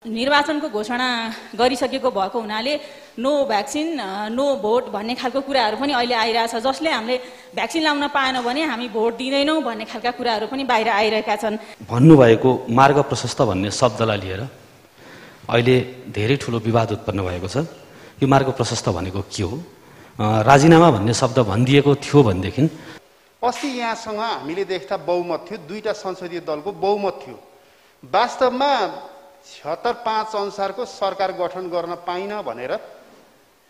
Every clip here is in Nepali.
निर्वाचनको घोषणा गरिसकेको भएको हुनाले नो भ्याक्सिन नो भोट भन्ने खालको कुराहरू पनि अहिले आइरहेछ, जसले हामीले भ्याक्सिन लाउन पाएन भने हामी भोट दिँदैनौँ भन्ने खालका कुराहरू पनि बाहिर आइरहेका छन्। भन्नुभएको मार्ग प्रशस्त भन्ने शब्दलाई लिएर अहिले धेरै ठुलो विवाद उत्पन्न भएको छ। यो मार्ग प्रशस्त भनेको के हो? राजीनामा भन्ने शब्द भनिदिएको थियो भनेदेखि अस्ति यहाँसँग हामीले देख्दा बहुमत थियो, दुईटा संसदीय दलको बहुमत थियो। वास्तवमा 76-5 अनुसारको सरकार गठन गर्न पाइन भनेर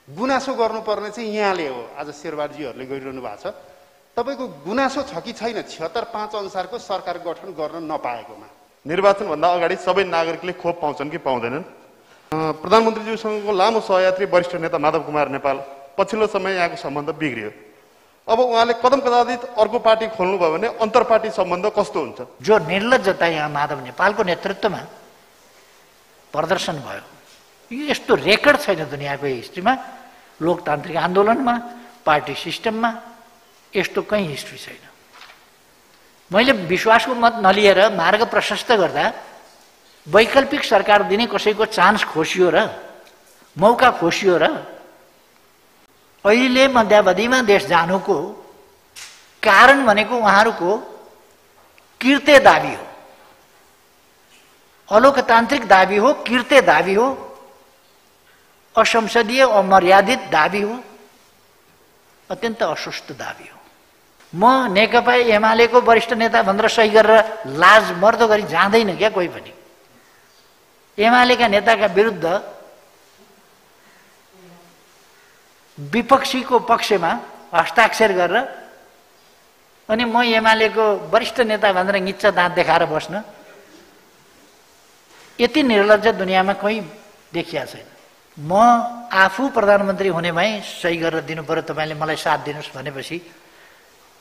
गुनासो गर्नुपर्ने चाहिँ यहाँले हो। आज शेरबहादुरजीहरूले गरिरहनु भएको छ। तपाईँको गुनासो छ कि छैन 76-5 अनुसारको सरकार गठन गर्न नपाएकोमा? निर्वाचनभन्दा अगाडि सबै नागरिकले खोप पाउँछन् कि पाउँदैनन्? प्रधानमन्त्रीज्यूसँगको लामो सहयात्री वरिष्ठ नेता माधव कुमार नेपाल पछिल्लो समय यहाँको सम्बन्ध बिग्रियो। अब उहाँले कदम कदाचित अर्को पार्टी खोल्नुभयो भने अन्तरपार्टी सम्बन्ध कस्तो हुन्छ? जो निर्लज्जता यहाँ माधव नेपालको नेतृत्वमा प्रदर्शन भयो, यो यस्तो रेकर्ड छैन दुनियाँको हिस्ट्रीमा। लोकतान्त्रिक आन्दोलनमा, पार्टी सिस्टममा यस्तो कहीँ हिस्ट्री छैन। मैले विश्वासको मत नलिएर मार्ग प्रशस्त गर्दा वैकल्पिक सरकार दिने कसैको चान्स खोसियो र मौका खोसियो र अहिले मध्यावधिमा देश जानुको कारण भनेको उहाँहरूको कृत्य दाबी हो, अलोकतान्त्रिक दाबी हो, कृत्य दाबी हो, असंसदीय अमर्यादित दाबी हो, अत्यन्त अस्वस्थ दाबी हो। म नेकपा एमालेको वरिष्ठ नेता भनेर सही गरेर लाज मर्दो गरी जाँदैन क्या कोही पनि। एमालेका नेताका विरुद्ध विपक्षीको पक्षमा हस्ताक्षर गरेर अनि म एमालेको वरिष्ठ नेता भनेर निच्चा दाँत देखाएर बस्न, यति निर्लज्ज दुनियाँमा कहीँ देखिया छैन। म आफू प्रधानमन्त्री हुने भए सही गरेर दिनु पर्यो, तपाईँले मलाई साथ दिनुहोस् भनेपछि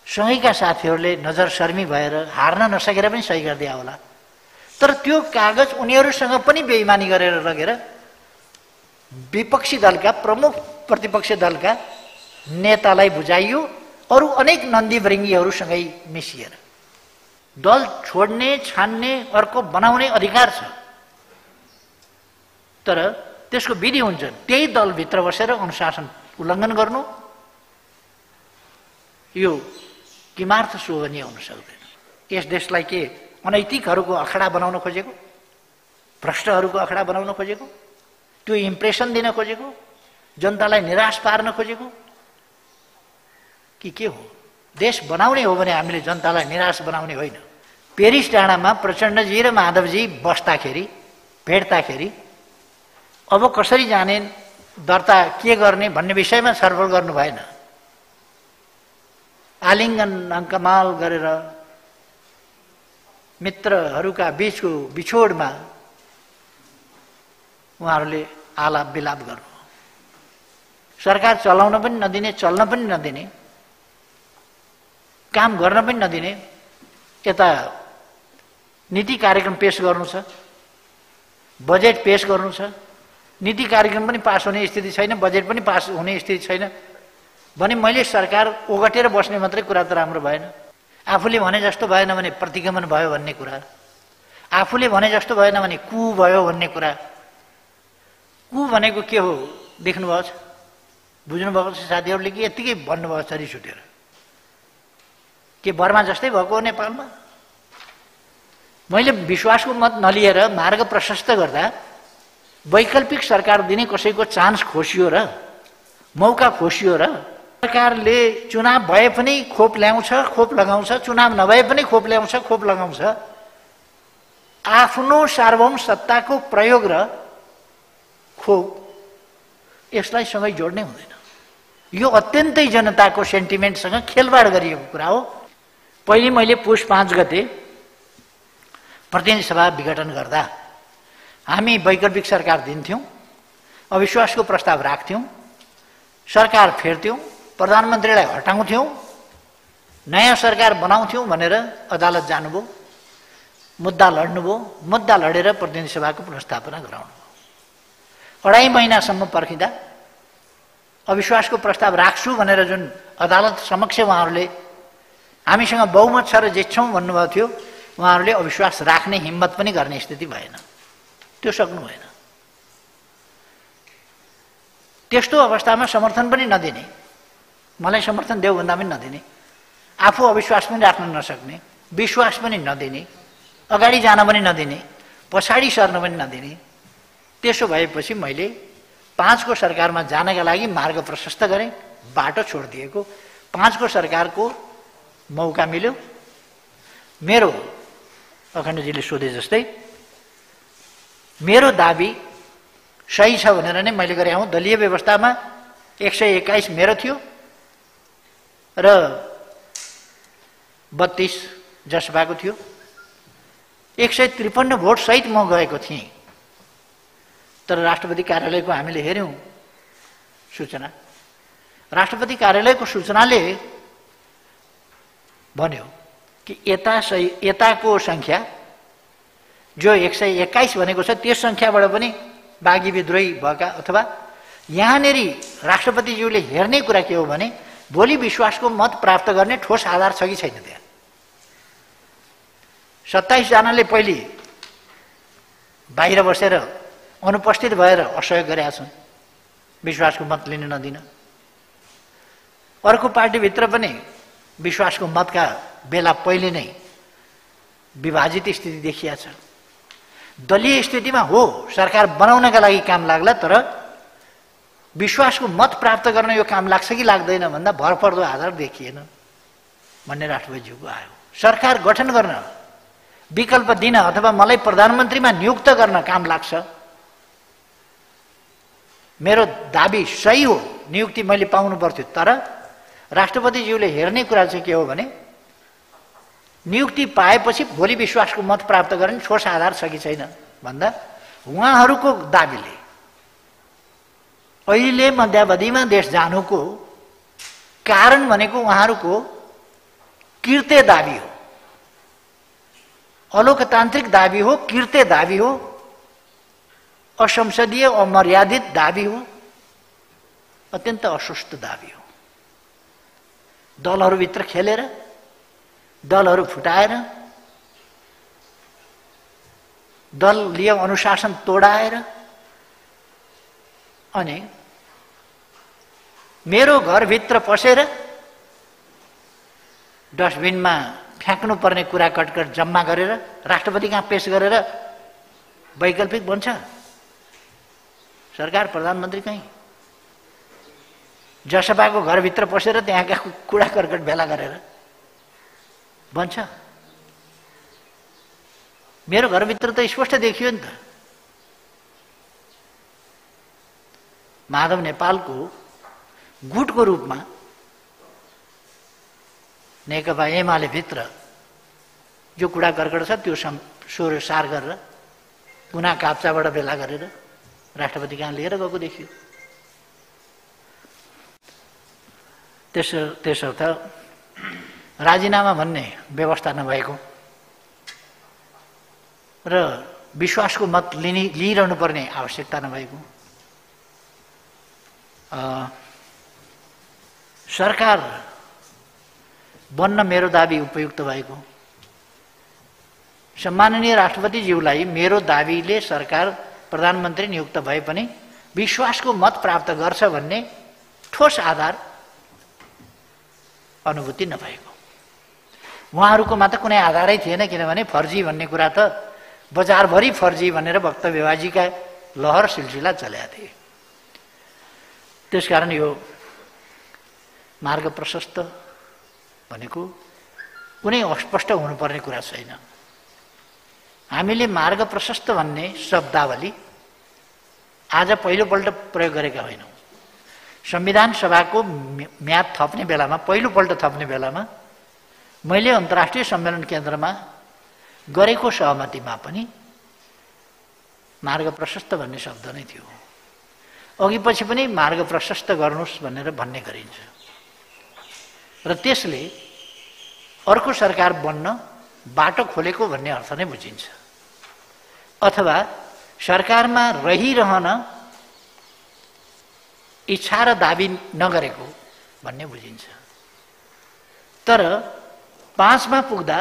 सँगैका साथीहरूले नजर शर्मी भएर हार्न नसकेर पनि सही गरिदिया होला। तर त्यो कागज उनीहरूसँग पनि बेइमानी गरेर लगेर विपक्षी दलका प्रमुख प्रतिपक्ष दलका नेतालाई बुझाइयो, अरू अनेक नन्दीवृङ्गीहरूसँगै मिसिएर। दल छोड्ने, छान्ने, अर्को बनाउने अधिकार छ, तर त्यसको विधि हुन्छ। त्यही दलभित्र बसेर अनुशासन उल्लङ्घन गर्नु यो किमार्थ शोभनीय हुन सक्दैन। यस देशलाई के अनैतिकहरूको अखडा बनाउन खोजेको, भ्रष्टहरूको अखडा बनाउन खोजेको, त्यो इम्प्रेसन दिन खोजेको, जनतालाई निराश पार्न खोजेको कि के हो? देश बनाउने हो भने हामीले जनतालाई निराश बनाउने होइन। पेरिस डाँडामा प्रचण्डजी र माधवजी बस्दाखेरि, भेट्दाखेरि अब कसरी जाने, दर्ता के गर्ने भन्ने विषयमा छलफल गर्नु भएन। आलिङ्गन अङ्कमाल गरेर मित्रहरूका बीचको बिछोडमा उहाँहरूले आलाप विलाप गर्नु, सरकार चलाउन पनि नदिने, चल्न पनि नदिने, काम गर्न पनि नदिने। यता नीति कार्यक्रम पेश गर्नु छ, बजेट पेश गर्नु छ, नीति कार्यक्रम पनि पास हुने स्थिति छैन, बजेट पनि पास हुने स्थिति छैन भने मैले सरकार ओगटेर बस्ने मात्रै कुरा त राम्रो भएन। आफूले भने जस्तो भएन भने प्रतिगमन भयो भन्ने कुरा, आफूले भने जस्तो भएन भने कु भयो भन्ने कुरा। कु भनेको के हो देख्नुभएको छ, बुझ्नुभएको छ साथीहरूले कि यत्तिकै भन्नुभएको छ रिस उठेर? के बर्मा जस्तै भएको हो नेपालमा? मैले विश्वासको मत नलिएर मार्ग प्रशस्त गर्दा वैकल्पिक सरकार दिने कसैको चान्स खोसियो र मौका खोसियो र सरकारले चुनाव भए पनि खोप ल्याउँछ, खोप लगाउँछ, चुनाव नभए पनि खोप ल्याउँछ, खोप लगाउँछ। आफ्नो सार्वभौम सत्ताको प्रयोग र खोप यसलाई सँगै जोड्नै हुँदैन। यो अत्यन्तै जनताको सेन्टिमेन्टसँग खेलवाड गरिएको कुरा हो। पहिले मैले पुष 5 गते प्रतिनिधि सभा विघटन गर्दा हामी वैकल्पिक सरकार दिन्थ्यौँ, अविश्वासको प्रस्ताव राख्थ्यौँ, सरकार फेर्थ्यौँ, प्रधानमन्त्रीलाई हटाउँथ्यौँ, नयाँ सरकार बनाउँथ्यौँ भनेर अदालत जानुभयो, मुद्दा लड्नुभयो, मुद्दा लडेर प्रतिनिधि सभाको पुनर्स्थापना गराउनुभयो। 2.5 महिनासम्म पर्खिँदा अविश्वासको प्रस्ताव राख्छु भनेर जुन अदालत समक्ष उहाँहरूले हामीसँग बहुमत छ र जित्छौँ भन्नुभएको थियो, उहाँहरूले अविश्वास राख्ने हिम्मत पनि गर्ने स्थिति भएन, त्यो सक्नु भएन। त्यस्तो अवस्थामा समर्थन पनि नदिने, मलाई समर्थन देऊ भन्दा पनि नदिने, आफू अविश्वास पनि राख्न नसक्ने, विश्वास पनि नदिने, अगाडि जान पनि नदिने, पछाडि सर्न पनि नदिने, त्यसो भएपछि मैले 5 को सरकारमा जानका लागि मार्ग प्रशस्त गरेँ, बाटो छोडिदिएको। 5 को सरकारको मौका मिल्यो। मेरो अखण्डजीले सोधे जस्तै मेरो दाबी सही छ भनेर नै मैले गरे हूँ। दलीय व्यवस्थामा 121 मेरो थियो र 32 जसपाको थियो। 153 भोट सहित म गएको थिएँ। तर राष्ट्रपति कार्यालयको हामीले हेऱ्यौँ सूचना। राष्ट्रपति कार्यालयको सूचनाले भन्यो कि यताको सङ्ख्या जो 121 भनेको छ त्यस सङ्ख्याबाट पनि बागी विद्रोही भएका अथवा यहाँनेरि राष्ट्रपतिज्यूले हेर्ने कुरा के हो भने भोलि विश्वासको मत प्राप्त गर्ने ठोस आधार छ कि छैन। त्यहाँ 27 जनाले पहिले बाहिर बसेर अनुपस्थित भएर असहयोग गरेका छन्, विश्वासको मत लिन नदिन। अर्को पार्टीभित्र पनि विश्वासको मतका बेला पहिले नै विभाजित स्थिति देखिया छ। दलीय स्थितिमा हो सरकार बनाउनका लागि काम लाग्ला, तर विश्वासको मत प्राप्त गर्न यो काम लाग्छ कि लाग्दैन भन्दा भरपर्दो आधार देखिएन भन्ने राष्ट्रपतिज्यूको आयो। सरकार गठन गर्न विकल्प दिन अथवा मलाई प्रधानमन्त्रीमा नियुक्त गर्न काम लाग्छ। मेरो दाबी सही हो, नियुक्ति मैले पाउनु पर्थ्यो, तर राष्ट्रपतिज्यूले हेर्ने कुरा चाहिँ के हो भने नियुक्ति पाएपछि भोलि विश्वासको मत प्राप्त गर्ने ठोस आधार छ कि छैन भन्दा उहाँहरूको दाबीले अहिले मध्यावधिमा देश जानुको कारण भनेको उहाँहरूको कृत्य दाबी हो, अलोकतान्त्रिक दाबी हो, कृत्य दाबी हो, असंसदीय अमर्यादित दाबी हो, अत्यन्त अस्वस्थ दाबी हो। दलहरूभित्र खेलेर, दलहरू फुटाएर, दलीय अनुशासन तोडाएर अनि मेरो घरभित्र पसेर डस्टबिनमा फ्याँक्नुपर्ने कुरा कटकट जम्मा गरेर राष्ट्रपति कहाँ पेश गरेर वैकल्पिक बन्छ सरकार, प्रधानमन्त्री कहीँ जसपाको घरभित्र पसेर त्यहाँका कुरा कर्कट भेला गरेर बन्छ। मेरो घरभित्र त स्पष्ट देखियो नि त। माधव नेपालको गुटको रूपमा नेकपा एमाले भित्र जो कुरा कर्कट छ त्यो सोर सार गरेर पुनः काप्चाबाट भेला गरेर राष्ट्रपति कहाँ लिएर गएको देखियो। त्यसर्थ राजीनामा भन्ने व्यवस्था नभएको र विश्वासको मत लिइरहनु पर्ने आवश्यकता नभएको, सरकार बन्न मेरो दाबी उपयुक्त भएको, सम्माननीय राष्ट्रपतिज्यूलाई मेरो दाबीले सरकार प्रधानमन्त्री नियुक्त भए पनि विश्वासको मत प्राप्त गर्छ भन्ने ठोस आधार अनुभूति नभएको। उहाँहरूकोमा त कुनै आधारै थिएन, किनभने फर्जी भन्ने कुरा त बजारभरि फर्जी भनेर वक्तव्यबाजीका लहर सिलसिला चलेका थिए। त्यसकारण यो मार्ग प्रशस्त भनेको कुनै अस्पष्ट हुनुपर्ने कुरा छैन। हामीले मार्ग प्रशस्त भन्ने शब्दावली आज पहिलोपल्ट प्रयोग गरेका होइनौँ। संविधान सभाको म्याद थप्ने बेलामा, पहिलोपल्ट थप्ने बेलामा मैले अन्तर्राष्ट्रिय सम्मेलन केन्द्रमा गरेको सहमतिमा पनि मार्ग प्रशस्त भन्ने शब्द नै थियो। अघि पछि पनि मार्ग प्रशस्त गर्नुहोस् भनेर भन्ने गरिन्छ र त्यसले अर्को सरकार बन्न बाटो खोलेको भन्ने अर्थ नै बुझिन्छ, अथवा सरकारमा रहिरहन इच्छा र दाबी नगरेको भन्ने बुझिन्छ। तर 5 मा पुग्दा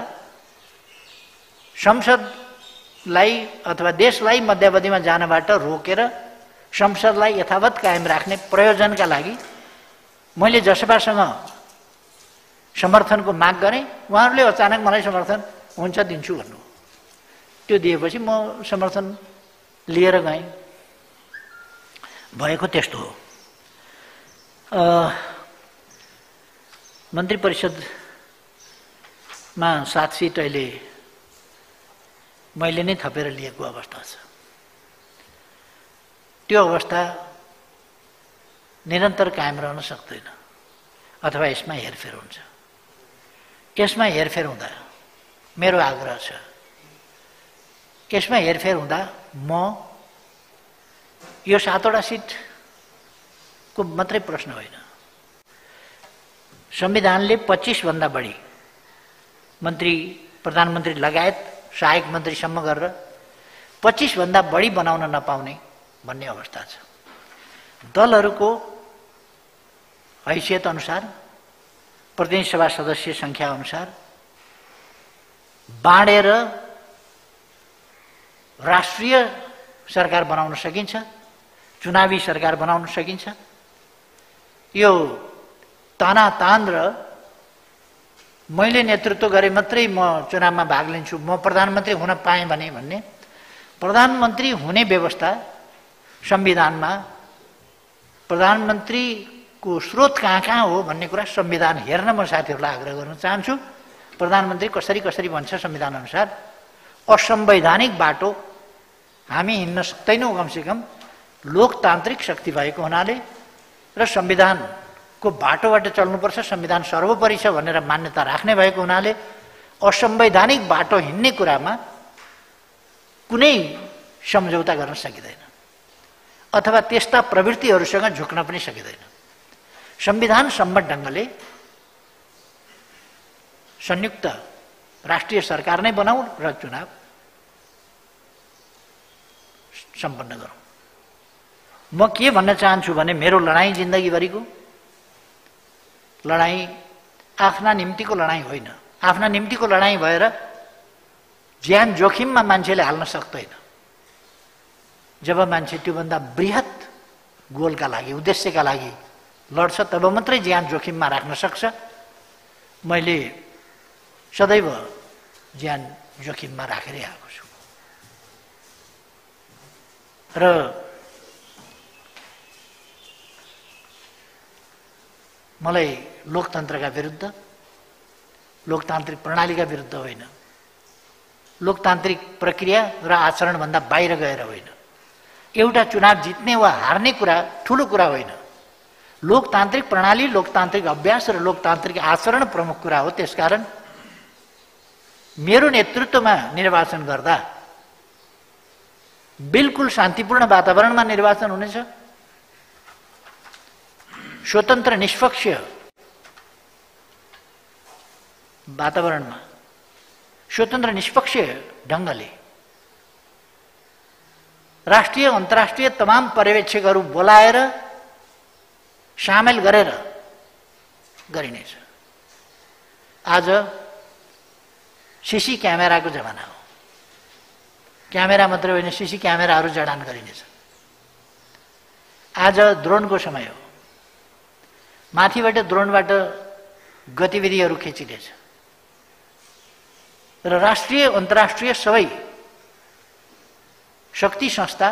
संसदलाई अथवा देशलाई मध्यावधिमा जानबाट रोकेर संसदलाई यथावत कायम राख्ने प्रयोजनका लागि मैले जसपासँग समर्थनको माग गरेँ, उहाँहरूले अचानक मलाई समर्थन हुन्छ दिन्छु भन्नु। त्यो दिएपछि म समर्थन लिएर गएँ। भएको त्यस्तो हो। मन्त्री परिषदमा 7 सिट अहिले मैले नै थपेर लिएको अवस्था छ। त्यो अवस्था निरन्तर कायम रहन सक्दैन अथवा यसमा हेरफेर हुन्छ। यसमा हेरफेर हुँदा मेरो आग्रह छ, यसमा हेरफेर हुँदा म यो 7वटा सिटको मात्रै प्रश्न होइन, संविधानले 25 भन्दा बढी मन्त्री, प्रधानमन्त्री लगायत सहायक मन्त्रीसम्म गरेर 25 भन्दा बढी बनाउन नपाउने भन्ने अवस्था छ। दलहरूको हैसियत अनुसार, प्रतिनिधि सभा सदस्य संख्या अनुसार बाँडेर राष्ट्रिय सरकार बनाउन सकिन्छ, चुनावी सरकार बनाउन सकिन्छ। यो तानातान र मैले नेतृत्व गरे मात्रै म चुनावमा भाग लिन्छु, म प्रधानमन्त्री हुन पाएँ भने भन्ने, प्रधानमन्त्री हुने व्यवस्था संविधानमा, प्रधानमन्त्रीको स्रोत कहाँ हो भन्ने कुरा संविधान हेर्न म साथीहरूलाई आग्रह गर्न चाहन्छु। प्रधानमन्त्री कसरी कसरी भन्छ संविधान अनुसार, असंवैधानिक बाटो हामी हिँड्न सक्दैनौँ। कमसेकम लोकतान्त्रिक शक्ति भएको हुनाले र संविधानको बाटोबाट चल्नुपर्छ, संविधान सर्वोपरि छ भनेर मान्यता राख्ने भएको हुनाले असंवैधानिक बाटो हिँड्ने कुरामा कुनै सम्झौता गर्न सकिँदैन अथवा त्यस्ता प्रवृत्तिहरूसँग झुक्न पनि सकिँदैन। संविधान सम्मत ढङ्गले संयुक्त राष्ट्रिय सरकार नै बनाऊ र चुनाव सम्पन्न गरौँ। म के भन्न चाहन्छु भने मेरो लडाईँ जिन्दगीभरिको लडाईँ आफ्ना निम्तिको लडाईँ होइन। आफ्ना निम्तिको लडाईँ भएर ज्यान जोखिममा मान्छेले हाल्न सक्दैन। जब मान्छे त्योभन्दा बृहत गोलका लागि, उद्देश्यका लागि लड्छ तब मात्रै ज्यान जोखिममा राख्न सक्छ। मैले सदैव ज्यान जोखिममा राखेरै आएको छु र मलाई लोकतन्त्रका विरुद्ध, लोकतान्त्रिक प्रणालीका विरुद्ध होइन, लोकतान्त्रिक प्रक्रिया र आचरणभन्दा बाहिर गएर होइन, एउटा चुनाव जित्ने वा हार्ने कुरा ठुलो कुरा होइन। लोकतान्त्रिक प्रणाली, लोकतान्त्रिक अभ्यास र लोकतान्त्रिक आचरण प्रमुख कुरा हो। त्यसकारण मेरो नेतृत्वमा निर्वाचन गर्दा बिल्कुल शान्तिपूर्ण वातावरणमा निर्वाचन हुनेछ। स्वतन्त्र निष्पक्ष वातावरणमा, स्वतन्त्र निष्पक्ष ढङ्गले राष्ट्रिय अन्तर्राष्ट्रिय तमाम पर्यवेक्षकहरू बोलाएर सामेल गरेर गरिनेछ। आज सीसी क्यामेराको जमाना हो। क्यामेरा मात्रै होइन, सीसी क्यामेराहरू जडान गरिनेछ। आज ड्रोनको समय हो। माथिबाट ड्रोनबाट गतिविधिहरू खिचिनेछ र राष्ट्रिय अन्तर्राष्ट्रिय सबै शक्ति संस्था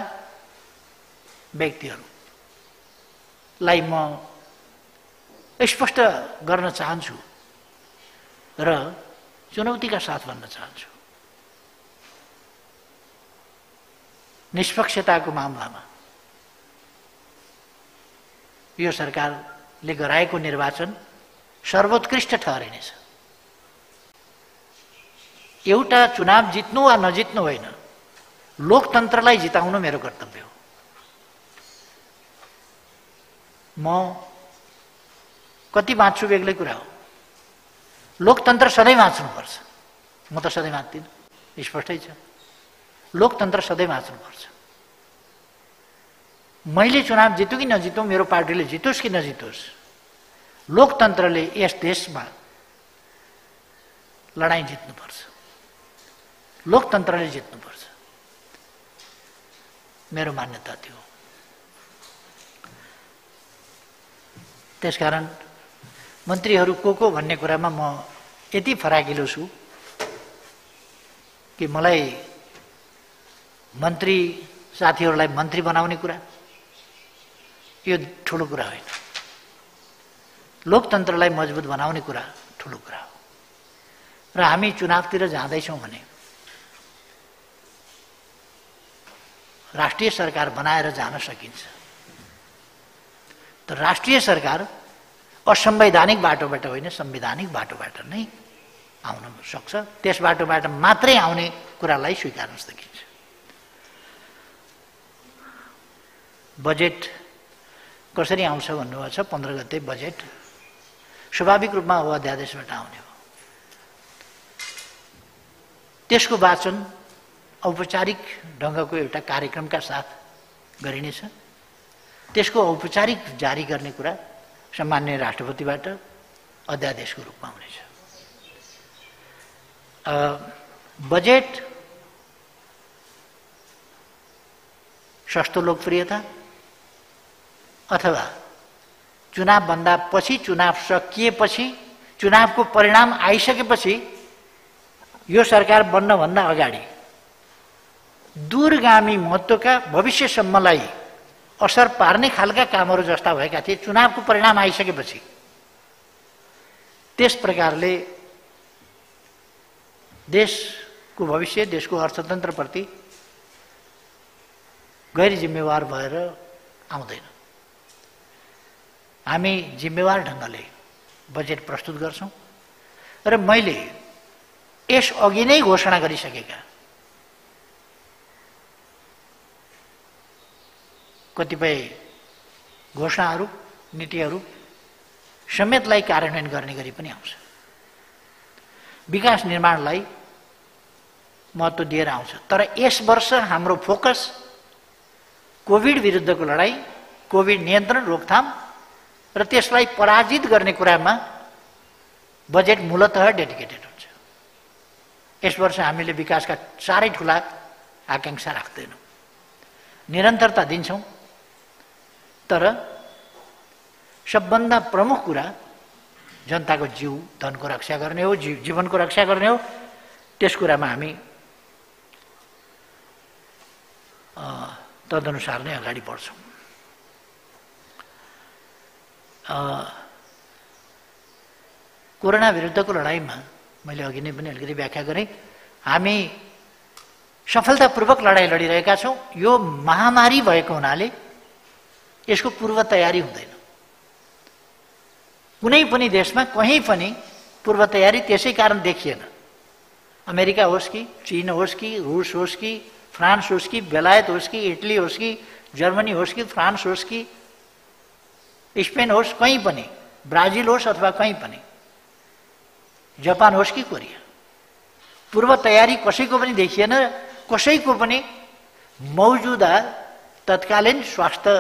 व्यक्तिहरूलाई म स्पष्ट गर्न चाहन्छु र चुनौतीका साथ भन्न चाहन्छु, निष्पक्षताको मामलामा यो सरकारले गराएको निर्वाचन सर्वोत्कृष्ट ठहरिनेछ। एउटा चुनाव जित्नु वा नजित्नु होइन, लोकतन्त्रलाई जिताउनु मेरो कर्तव्य हो। म कति बाँच्छु बेग्लै कुरा हो। लोकतन्त्र सधैँ बाँच्नुपर्छ। म त सधैँ बाँच्दिनँ, स्पष्टै छ। लोकतन्त्र सधैँ बाँच्नुपर्छ। मैले चुनाव जितु कि नजितौँ, मेरो पार्टीले जितोस् कि नजितोस्, लोकतन्त्रले यस देशमा लडाईँ जित्नुपर्छ। लोकतन्त्रले जित्नुपर्छ। मेरो मान्यता थियो त्यसकारण मन्त्रीहरू को भन्ने कुरामा म यति फराकिलो छु कि मलाई मन्त्री साथीहरूलाई मन्त्री बनाउने कुरा यो ठुलो कुरा होइन। लोकतन्त्रलाई मजबुत बनाउने कुरा ठुलो कुरा हो। र हामी चुनावतिर जाँदैछौँ भने राष्ट्रिय सरकार बनाएर जान सकिन्छ। तर राष्ट्रिय सरकार असंवैधानिक बाटोबाट होइन, संवैधानिक बाटोबाट नै आउन सक्छ। त्यस बाटोबाट मात्रै आउने कुरालाई स्वीकार्न सकिन्छ। बजेट कसरी आउँछ भन्नुभएको छ। 15 गते बजेट स्वाभाविक रूपमा हो अध्यादेशबाट आउने हो। त्यसको वाचन औपचारिक ढङ्गको एउटा कार्यक्रमका साथ गरिनेछ। त्यसको औपचारिक जारी गर्ने कुरा सम्माननीय राष्ट्रपतिबाट अध्यादेशको रूपमा हुनेछ। बजेट सस्तो लोकप्रियता अथवा चुनावभन्दा पछि, चुनाव सकिएपछि, चुनावको परिणाम आइसकेपछि यो सरकार बन्नभन्दा अगाडि दूरगामी महत्त्वका भविष्यसम्मलाई असर पार्ने खालका कामहरू जस्ता भएका थिए। चुनावको परिणाम आइसकेपछि त्यस प्रकारले देशको भविष्य, देशको अर्थतन्त्रप्रति गैर जिम्मेवार भएर आउँदैन। हामी जिम्मेवार ढङ्गले बजेट प्रस्तुत गर्छौँ र मैले यस अघि नै घोषणा गरिसकेका कतिपय घोषणाहरू, नीतिहरू समेतलाई कार्यान्वयन गर्ने गरी पनि आउँछ। विकास निर्माणलाई महत्त्व दिएर आउँछ। तर यस वर्ष हाम्रो फोकस कोभिड विरुद्धको लडाईँ, कोभिड नियन्त्रण, रोकथाम र त्यसलाई पराजित गर्ने कुरामा बजेट मूलतः डेडिकेटेड हुन्छ। यस वर्ष हामीले विकासका साह्रै ठुला आकांक्षा राख्दैनौँ, निरन्तरता दिन्छौँ। तर सबभन्दा प्रमुख कुरा जनताको जीव धनको रक्षा गर्ने हो, जीवनको रक्षा गर्ने हो। त्यस कुरामा हामी तदनुसार नै अगाडि बढ्छौँ। कोरोना विरुद्धको लडाइँमा मैले अघि नै पनि अलिकति व्याख्या गरेँ। हामी सफलतापूर्वक लडाइँ लडिरहेका छौँ। यो महामारी भएको हुनाले यसको पूर्व तयारी हुँदैन। कुनै पनि देशमा कहीँ पनि पूर्व तयारी त्यसै कारण देखिएन। अमेरिका होस् कि, चीन होस् कि, रुस होस् कि, फ्रान्स होस् कि, बेलायत होस् कि, इटली होस् कि, जर्मनी होस् कि, फ्रान्स होस् कि, स्पेन होस्, कहीँ पनि, ब्राजिल होस् अथवा कहीँ पनि, जापान होस् कि कोरिया, पूर्व तयारी कसैको पनि देखिएन। कसैको पनि मौजुदा तत्कालीन स्वास्थ्य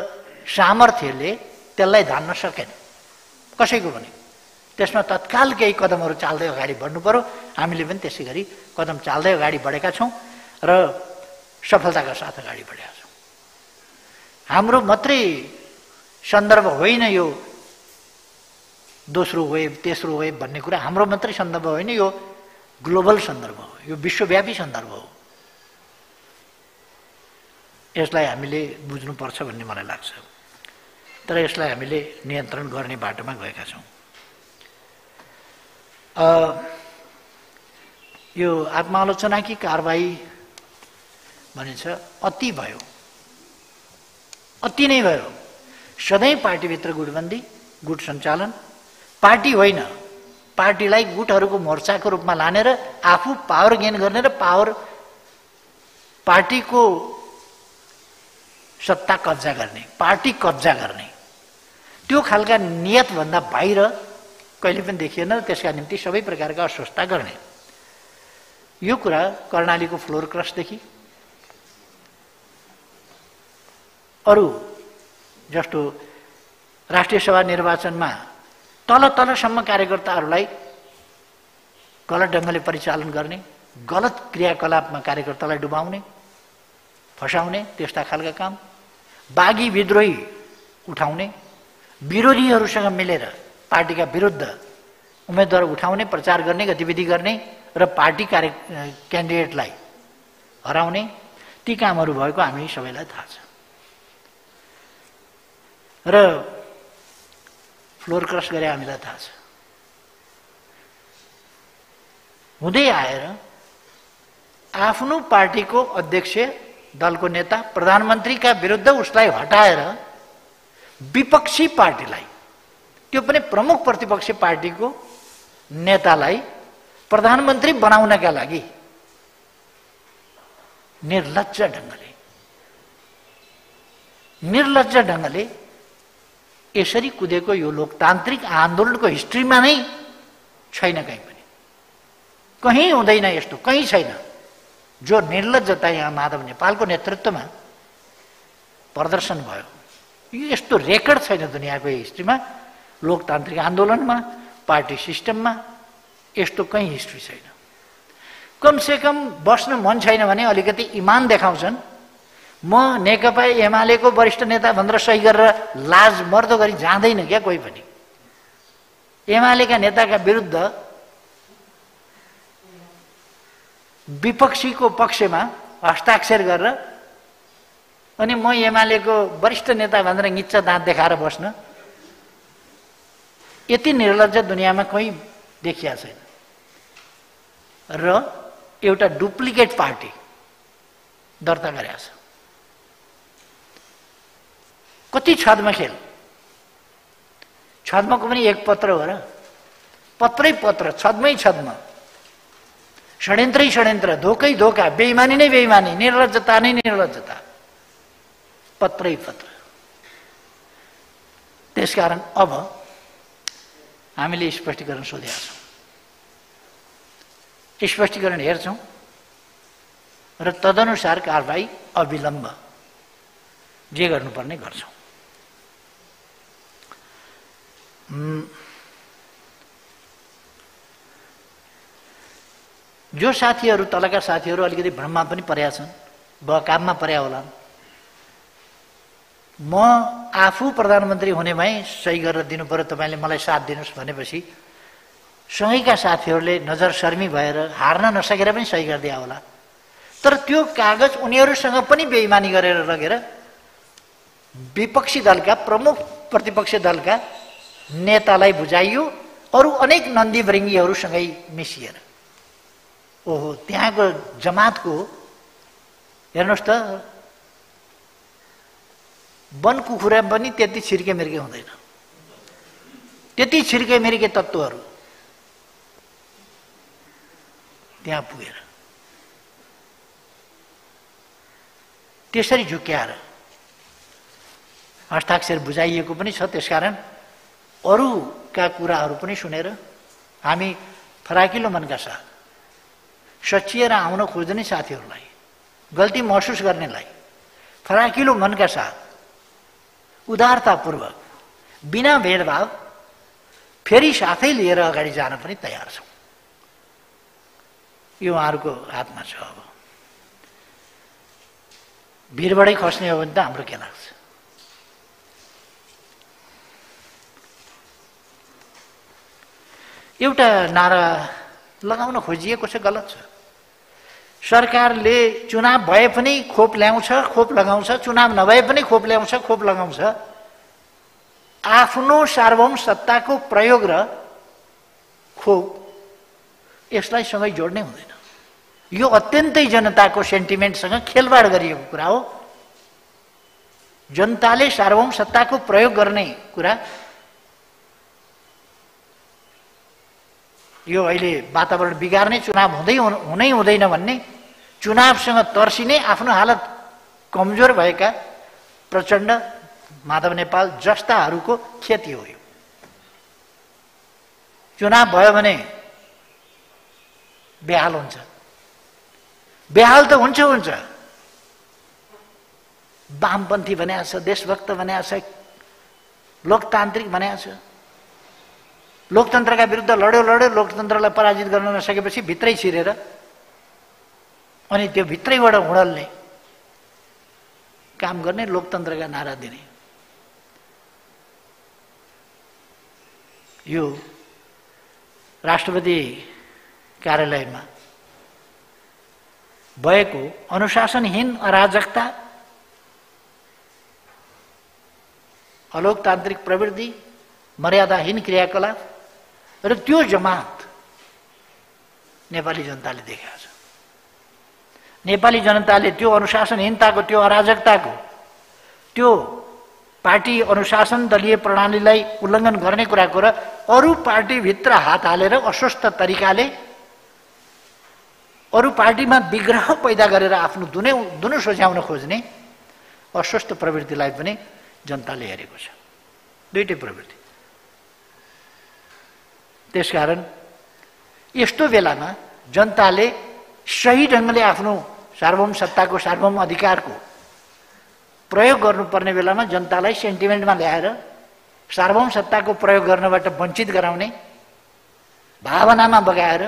सामर्थ्यले त्यसलाई धान्न सकेन, कसैको पनि। त्यसमा तत्काल केही कदमहरू चाल्दै अगाडि बढ्नु पर्यो। हामीले पनि त्यसै गरी कदम चाल्दै अगाडि बढेका छौँ र सफलताका साथ अगाडि बढेका छौँ। हाम्रो मात्रै सन्दर्भ होइन यो दोस्रो वेभ, तेस्रो वेभ भन्ने कुरा हाम्रो मात्रै सन्दर्भ होइन, यो ग्लोबल सन्दर्भ हो, यो विश्वव्यापी सन्दर्भ हो। यसलाई हामीले बुझ्नुपर्छ भन्ने मलाई लाग्छ। तर यसलाई हामीले नियन्त्रण गर्ने बाटोमा गएका छौँ। यो आत्मालोचना कि कारबाही भनिन्छ, अति भयो, अति नै भयो। सधैँ पार्टीभित्र गुटबन्दी, गुट सञ्चालन, पार्टी होइन, पार्टीलाई गुटहरूको मोर्चाको रूपमा लानेर आफू पावर गेन गर्ने र पार्टीको सत्ता कब्जा गर्ने, पार्टी कब्जा गर्ने, त्यो खालका नियतभन्दा बाहिर कहिले पनि देखिएन। त्यसका निम्ति सबै प्रकारका अस्वस्थता गर्ने। यो कुरा कर्णालीको फ्लोर क्रसदेखि अरू जस्तो राष्ट्रिय सभा निर्वाचनमा तलसम्म कार्यकर्ताहरूलाई गलत ढङ्गले परिचालन गर्ने, गलत क्रियाकलापमा कार्यकर्तालाई डुबाउने, फसाउने, त्यस्ता खालका काम, बागी विद्रोही उठाउने, विरोधीहरूसँग मिलेर पार्टीका विरुद्ध उम्मेदवार उठाउने, प्रचार गर्ने, गतिविधि गर्ने र पार्टी क्यान्डिडेटलाई हराउने ती कामहरू भएको हामी सबैलाई थाहा छ। र फ्लोर क्रस गरे हामीलाई थाहा छ। हुँदै आएर आफ्नो पार्टीको अध्यक्ष, दलको नेता, प्रधानमन्त्रीका विरुद्ध उसलाई हटाएर विपक्षी पार्टीलाई, त्यो पनि प्रमुख प्रतिपक्षी पार्टीको नेतालाई प्रधानमन्त्री बनाउनका लागि निर्लज्ज ढङ्गले यसरी कुदेको यो लोकतान्त्रिक आन्दोलनको हिस्ट्रीमा नै छैन, कहीँ पनि कहीँ हुँदैन यस्तो, कहीँ छैन। जो निर्लज्जता यहाँ माधव नेपालको नेतृत्वमा प्रदर्शन भयो, यो यस्तो रेकर्ड छैन दुनियाँको हिस्ट्रीमा। लोकतान्त्रिक आन्दोलनमा, पार्टी सिस्टममा यस्तो कहीँ हिस्ट्री छैन। कमसेकम बस्न मन छैन भने अलिकति इमान देखाउँछन्। म नेकपा एमालेको वरिष्ठ नेता भनेर सही गरेर लाज मर्दो गरी जाँदैन क्या कोही पनि। एमालेका नेताका विरुद्ध विपक्षीको पक्षमा हस्ताक्षर गरेर अनि म एमालेको वरिष्ठ नेता भनेर निच्चा दाँत देखाएर बस्न, यति निर्लज्ज दुनियाँमा कहीँ देखिया छैन। र एउटा डुप्लिकेट पार्टी दर्ता गरेका छ। कति छदमा खेल, छदमाको पनि एक पत्र हो र, पत्रै पत्र, छदमै छदमा, षड्यन्त्रै षड्यन्त्र, धोकै धोका, बेइमानी नै बेइमानी, निर्लज्जता नै निर्लज्जता, पत्रै पत्र। त्यसकारण अब हामीले स्पष्टीकरण सोधेका छौँ, स्पष्टीकरण हेर्छौँ र तदनुसार कारबाही अविलम्ब जे गर्नुपर्ने गर्छौँ। जो साथीहरू, तलका साथीहरू अलिकति भ्रममा पनि परेका छन्, बकाममा पर्या होला, म आफू प्रधानमन्त्री हुने भए सही गरेर दिनु पर्यो, तपाईँले मलाई साथ दिनुहोस् भनेपछि सँगैका साथीहरूले नजर शर्मी भएर हार्न नसकेर पनि सही गरिदिया होला। तर त्यो कागज उनीहरूसँग पनि बेइमानी गरेर लगेर विपक्षी दलका, प्रमुख प्रतिपक्षी दलका नेतालाई बुझाइयो, अरू अनेक नन्दी वृङ्गीहरूसँगै मिसिएर। ओहो, त्यहाँको जमातको हेर्नुहोस् त, वन कुखुरा पनि त्यति छिर्के मिर्के हुँदैन, त्यति छिर्के मिर्के तत्त्वहरू त्यहाँ पुगेर त्यसरी झुक्क्याएर हस्ताक्षर बुझाइएको पनि छ। त्यसकारण अरूका कुराहरू पनि सुनेर हामी फराकिलो मनका साथ सचिएर आउन खोज्ने साथीहरूलाई, गल्ती महसुस गर्नेलाई फराकिलो मनका साथ उदारतापूर्वक बिना भेदभाव फेरि साथै लिएर अगाडि जान पनि तयार छौँ। यो उहाँहरूको हातमा छ। अब भिडबाटै खस्ने हो भने त हाम्रो के लाग्छ? एउटा नारा लगाउन खोजिएको छ, गलत छ। सरकारले चुनाव भए पनि खोप ल्याउँछ, खोप लगाउँछ, चुनाव नभए पनि खोप ल्याउँछ, खोप लगाउँछ। आफ्नो सार्वभौम सत्ताको प्रयोग र खोप यसलाई सँगै जोड्नै हुँदैन। यो अत्यन्तै जनताको सेन्टिमेन्टसँग खेलवाड गरिएको कुरा हो। जनताले सार्वभौम सत्ताको प्रयोग गर्ने कुरा यो अहिले वातावरण बिगार्ने, चुनाव हुनै हुँदैन भन्ने, चुनावसँग तर्सिने, आफ्नो हालत कमजोर भएका प्रचण्ड, माधव नेपाल जस्ताहरूको क्षति हो। यो चुनाव भयो भने बेहाल हुन्छ। बेहाल त हुन्छ हुन्छ। वामपन्थी भनेको छ, देशभक्त भनेको छ, लोकतान्त्रिक भनेको छ। लोकतन्त्रका विरुद्ध लड्यो, लोकतन्त्रलाई पराजित गर्न नसकेपछि भित्रै छिरेर अनि त्यो भित्रैबाट हुडल्ने काम गर्ने, लोकतन्त्रका नारा दिने। यो राष्ट्रपति कार्यालयमा भएको अनुशासनहीन अराजकता, अलोकतान्त्रिक प्रवृत्ति, मर्यादाहीन क्रियाकलाप र त्यो जमात नेपाली जनताले देखेको छ। नेपाली जनताले त्यो अनुशासनहीनताको, त्यो अराजकताको, त्यो पार्टी अनुशासन दलीय प्रणालीलाई उल्लङ्घन गर्ने कुराको र अरू पार्टीभित्र हात हालेर अस्वस्थ तरिकाले अरू पार्टीमा विग्रह पैदा गरेर आफ्नो दुनु सोच्याउन खोज्ने अस्वस्थ प्रवृत्तिलाई पनि जनताले हेरेको छ। दुईटै प्रवृत्ति। त्यसकारण यस्तो बेलामा जनताले सही ढङ्गले आफ्नो सार्वभौम सत्ताको, सार्वभौम अधिकारको प्रयोग गर्नुपर्ने बेलामा जनतालाई सेन्टिमेन्टमा ल्याएर सार्वभौम सत्ताको प्रयोग गर्नबाट वञ्चित गराउने भावनामा बगाएर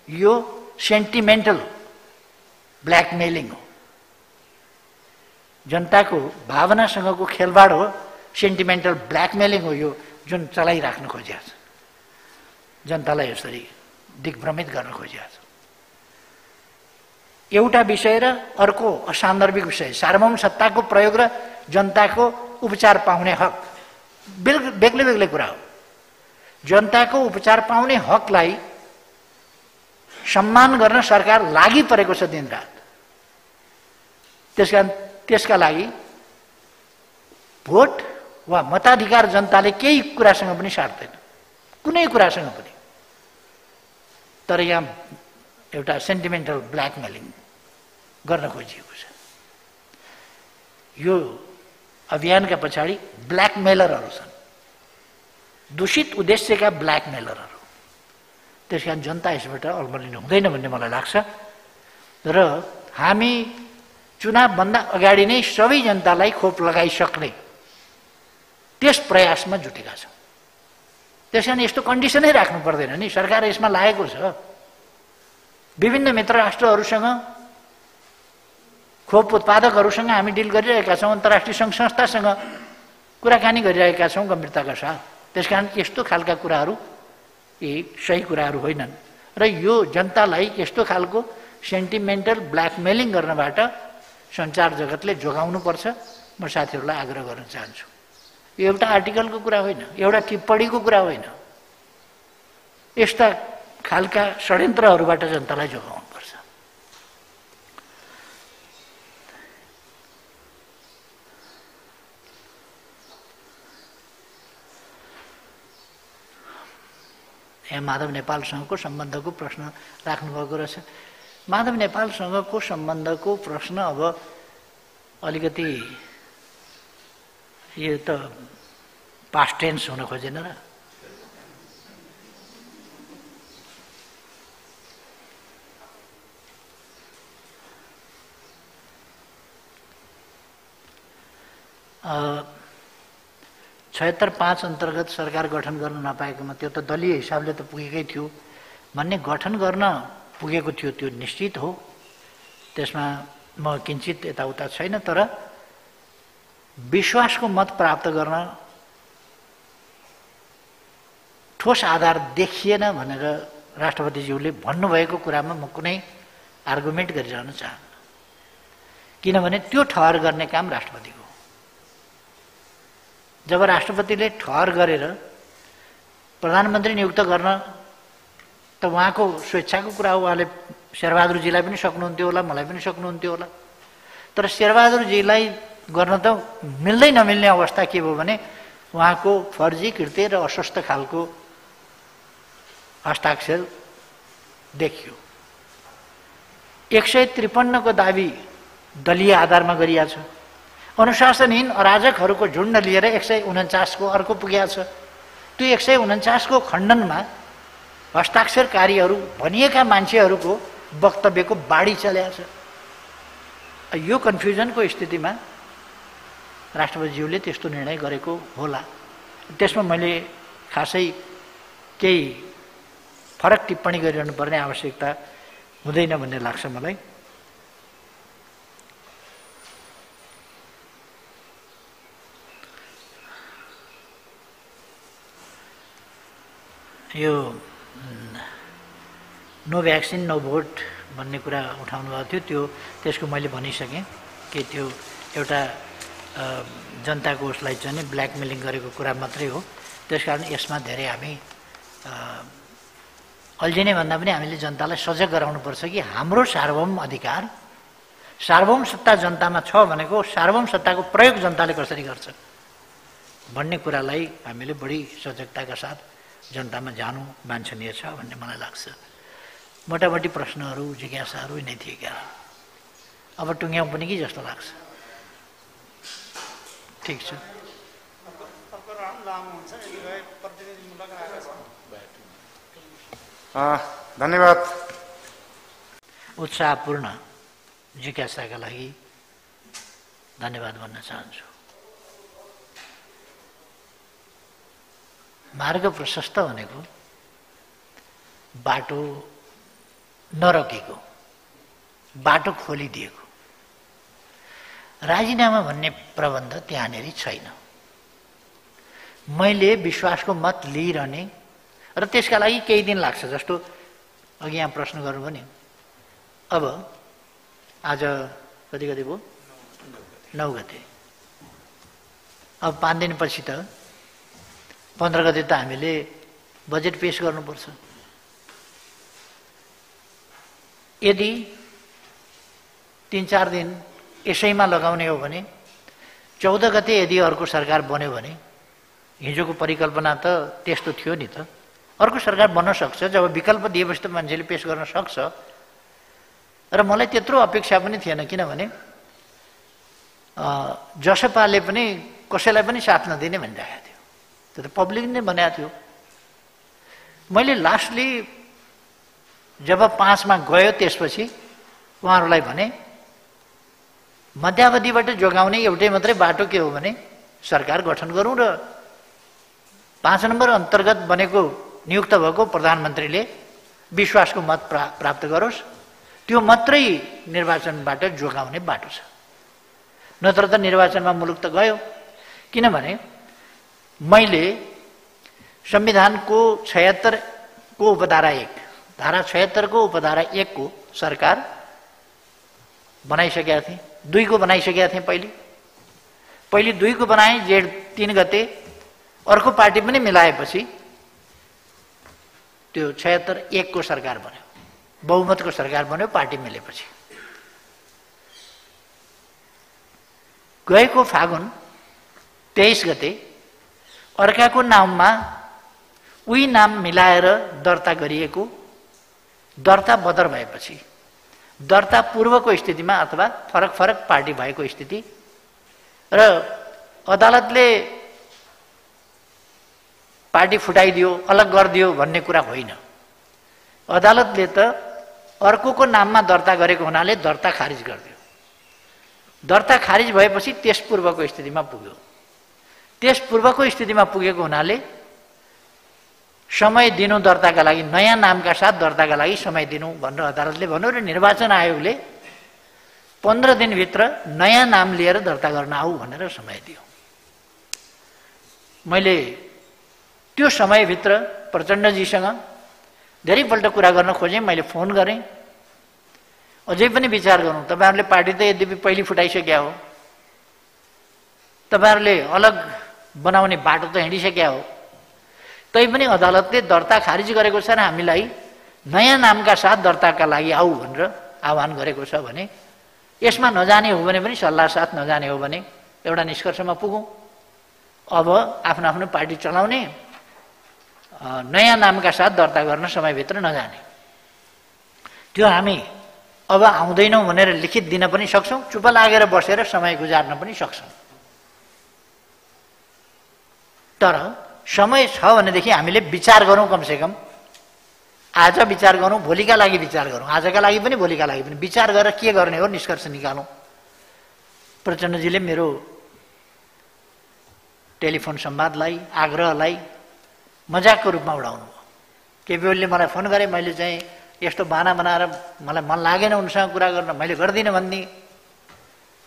यो सेन्टिमेन्टल ब्ल्याकमेलिङ हो। जनताको भावनासँगको खेलबाड हो, सेन्टिमेन्टल ब्ल्याकमेलिङ हो यो जुन चलाइराख्न खोजिएको छ। जनतालाई यसरी दिग्भ्रमित गर्न खोजिएको छ। एउटा विषय र अर्को असान्दर्भिक विषय, सार्वभौम सत्ताको प्रयोग र जनताको उपचार पाउने हक बेग्लै बेग्लै कुरा हो। जनताको उपचार पाउने हकलाई सम्मान गर्न सरकार लागि परेको छ दिनरात। त्यसका लागि भोट वा मताधिकार जनताले केही कुरासँग पनि साट्दैन, कुनै कुरासँग पनि। तर यहाँ एउटा सेन्टिमेन्टल ब्ल्याकमेलिङ गर्न खोजिएको छ। यो अभियानका पछाडि ब्ल्याकमेलरहरू छन्, दूषित उद्देश्यका ब्ल्याकमेलरहरू। त्यसकारण जनता यसबाट अल्मलिनु हुँदैन भन्ने मलाई लाग्छ। र हामी चुनावभन्दा अगाडि नै सबै जनतालाई खोप लगाइसक्ने त्यस प्रयासमा जुटेका छौँ। त्यसकारण यस्तो कन्डिसनै राख्नु पर्दैन नि। सरकार यसमा लागेको छ। विभिन्न मित्र राष्ट्रहरूसँग, खोप उत्पादकहरूसँग हामी डिल गरिरहेका छौँ, अन्तर्राष्ट्रिय सङ्घ संस्थासँग कुराकानी गरिरहेका छौँ गम्भीरताका साथ। त्यसकारण यस्तो खालका कुराहरू यी सही कुराहरू होइनन् र यो जनतालाई यस्तो खालको सेन्टिमेन्टल ब्ल्याकमेलिङ गर्नबाट सञ्चार जगतले जोगाउनुपर्छ। म साथीहरूलाई आग्रह गर्न चाहन्छु। यो एउटा आर्टिकलको कुरा होइन, एउटा टिप्पणीको कुरा होइन। यस्ता खालका षड्यन्त्रहरूबाट जनतालाई जोगाउनुपर्छ। यहाँ माधव नेपालसँगको सम्बन्धको प्रश्न राख्नुभएको रहेछ। माधव नेपालसँगको सम्बन्धको प्रश्न अब अलिकति यो त पास्ट टेन्स हुन खोजेन र। अ 76(5) अन्तर्गत सरकार गठन गर्न नपाएकोमा त्यो त दलीय हिसाबले त पुगेकै थियो भन्ने, गठन गर्न पुगेको थियो त्यो निश्चित हो। त्यसमा म किञ्चित यताउता छैन। तर विश्वासको मत प्राप्त गर्न ठोस आधार देखिएन भनेर राष्ट्रपतिज्यूले भन्नुभएको कुरामा म कुनै आर्गुमेन्ट गरिरहन चाहन्न। किनभने त्यो ठहर गर्ने काम राष्ट्रपतिको। जब राष्ट्रपतिले ठहर गरेर प्रधानमन्त्री नियुक्त गर्न त उहाँको स्वेच्छाको कुरा हो। उहाँले शेरबहादुरजीलाई पनि सक्नुहुन्थ्यो होला, मलाई पनि सक्नुहुन्थ्यो होला। तर शेरबहादुरजीलाई गर्न त मिल्दै नमिल्ने अवस्था के भयो भने उहाँको फर्जी, कृत्य र अस्वस्थ खालको हस्ताक्षर देखियो। 153 को दाबी दलीय आधारमा गरिएको छ। अनुशासनहीन अराजकहरूको झुन्ड लिएर 149 को अर्को पुगेको छ। त्यो 149 को खण्डनमा हस्ताक्षरकारीहरू भनिएका मान्छेहरूको वक्तव्यको बाढी चलेको छ। यो कन्फ्युजनको स्थितिमा राष्ट्रपतिज्यूले त्यस्तो निर्णय गरेको होला। त्यसमा मैले खासै केही फरक टिप्पणी गरिरहनु पर्ने आवश्यकता हुँदैन भन्ने लाग्छ मलाई। यो नो भ्याक्सिन नो भोट भन्ने कुरा उठाउनु भएको थियो, त्यसको मैले भनिसकेँ कि त्यो एउटा जनताको उसलाई चाहिँ ब्ल्याकमेलिङ गरेको कुरा मात्रै हो। त्यसकारण यसमा धेरै हामी अल्झिने भन्दा पनि हामीले जनतालाई सजग गराउनुपर्छ कि हाम्रो सार्वभौम अधिकार, सार्वभौम सत्ता जनतामा छ भनेको सार्वभौम सत्ताको प्रयोग जनताले कसरी गर्छ भन्ने कुरालाई हामीले बढी सजगताका साथ जनतामा जानु वाञ्छनीय छ भन्ने मलाई लाग्छ। मोटामोटी प्रश्नहरू जिज्ञासाहरू नै थिए क्या, अब टुङ्ग्याउँ पनि कि जस्तो लाग्छ। ठिक छ, धन्यवाद। उत्साहपूर्ण जिज्ञासाका लागि धन्यवाद भन्न चाहन्छु। मार्ग प्रशस्त भनेको बाटो नरोकेको, बाटो खोलिदिएको। राजीनामा भन्ने प्रबन्ध त्यहाँनिर छैन। मैले विश्वासको मत लिइरहने र त्यसका लागि केही दिन लाग्छ, जस्तो अघि यहाँ प्रश्न गर्नुभयो नि। अब आज कति गते भयो? 9 गते। अब 5 दिनपछि त 15 गते त हामीले बजेट पेश गर्नुपर्छ। यदि 3-4 दिन यसैमा लगाउने हो भने 14 गते यदि अर्को सरकार बन्यो भने, हिजोको परिकल्पना त त्यस्तो थियो नि त, अर्को सरकार बन्न सक्छ। जब विकल्प दिएपछि त मान्छेले पेश गर्न सक्छ। र मलाई त्यत्रो अपेक्षा पनि थिएन, किनभने जसपाले पनि कसैलाई पनि साथ नदिने भनिरहेको थियो। त्यो त पब्लिकले नै भनेको थियो। मैले लास्टली जब 5 मा गयो त्यसपछि उहाँहरूलाई भने मध्यावधिबाट जोगाउने एउटै मात्रै बाटो के हो भने सरकार गठन गरौँ र 5 नम्बर अन्तर्गत बनेको नियुक्त भएको प्रधानमन्त्रीले विश्वासको मत प्राप्त गरोस्। त्यो मात्रै निर्वाचनबाट जोगाउने बाटो छ। नत्र त निर्वाचनमा मुलुक त गयो। किनभने मैले संविधानको 76 को उपधारा 1, धारा 76 को उपधारा 1 को सरकार बनाइसकेका थिएँ। 2 को बनाइसकेका थिएँ। पहिले 2 को बनाएँ जेठ 3 गते। अर्को पार्टी पनि मिलाएपछि त्यो 76-1 को सरकार बन्यो, बहुमतको सरकार बन्यो पार्टी मिलेपछि। गएको फागुन 23 गते अर्काको नाममा उही नाम मिलाएर दर्ता गरिएको, दर्ता बदर भएपछि, दर्ता पूर्वको स्थितिमा अथवा फरक फरक पार्टी भएको स्थिति र अदालतले पार्टी फुटाइदियो, अलग गरिदियो भन्ने कुरा होइन। अदालतले त अर्कोको नाममा दर्ता गरेको हुनाले दर्ता खारिज गरिदियो। दर्ता खारिज भएपछि त्यस पूर्वको स्थितिमा पुग्यो। त्यस पूर्वको स्थितिमा पुगेको हुनाले समय दिनु दर्ताका लागि, नयाँ नामका साथ दर्ताका लागि समय दिनु भनेर अदालतले भन्यो र निर्वाचन आयोगले 15 दिनभित्र नयाँ नाम लिएर दर्ता गर्न आऊ भनेर समय दियो। मैले त्यो समयभित्र प्रचण्डजीसँग धेरैपल्ट कुरा गर्न खोजेँ। मैले फोन गरेँ, अझै पनि विचार गरौँ। तपाईँहरूले पार्टी त यद्यपि पहिले फुटाइसक्या हो, तपाईँहरूले अलग बनाउने बाटो त हिँडिसक्या हो, तैपनि अदालतले दर्ता खारिज गरेको छ र हामीलाई नयाँ नामका साथ दर्ताका लागि आऊ भनेर आह्वान गरेको छ भने यसमा नजाने हो भने पनि, सल्लाह साथ नजाने हो भने एउटा निष्कर्षमा पुगौँ। अब आफ्नो आफ्नो पार्टी चलाउने, नयाँ नामका साथ दर्ता गर्न समयभित्र नजाने, त्यो हामी अब आउँदैनौँ भनेर लिखित दिन पनि सक्छौँ। चुप लागेर बसेर समय गुजार्न पनि सक्छौँ। तर समय छ भनेदेखि हामीले विचार गरौँ। कमसेकम आज विचार गरौँ, भोलिका लागि विचार गरौँ, आजका लागि पनि भोलिका लागि पनि विचार गरेर के गर्ने हो निष्कर्ष निकालौँ। प्रचण्डजीले मेरो टेलिफोन संवादलाई, आग्रहलाई मजाकको रूपमा उडाउनु भयो। केपी ओलीले मलाई फोन गरे, मैले चाहिँ यस्तो बाना बनाएर मलाई मन लागेन उनसँग कुरा गर्न, मैले गर्दिनँ भन्ने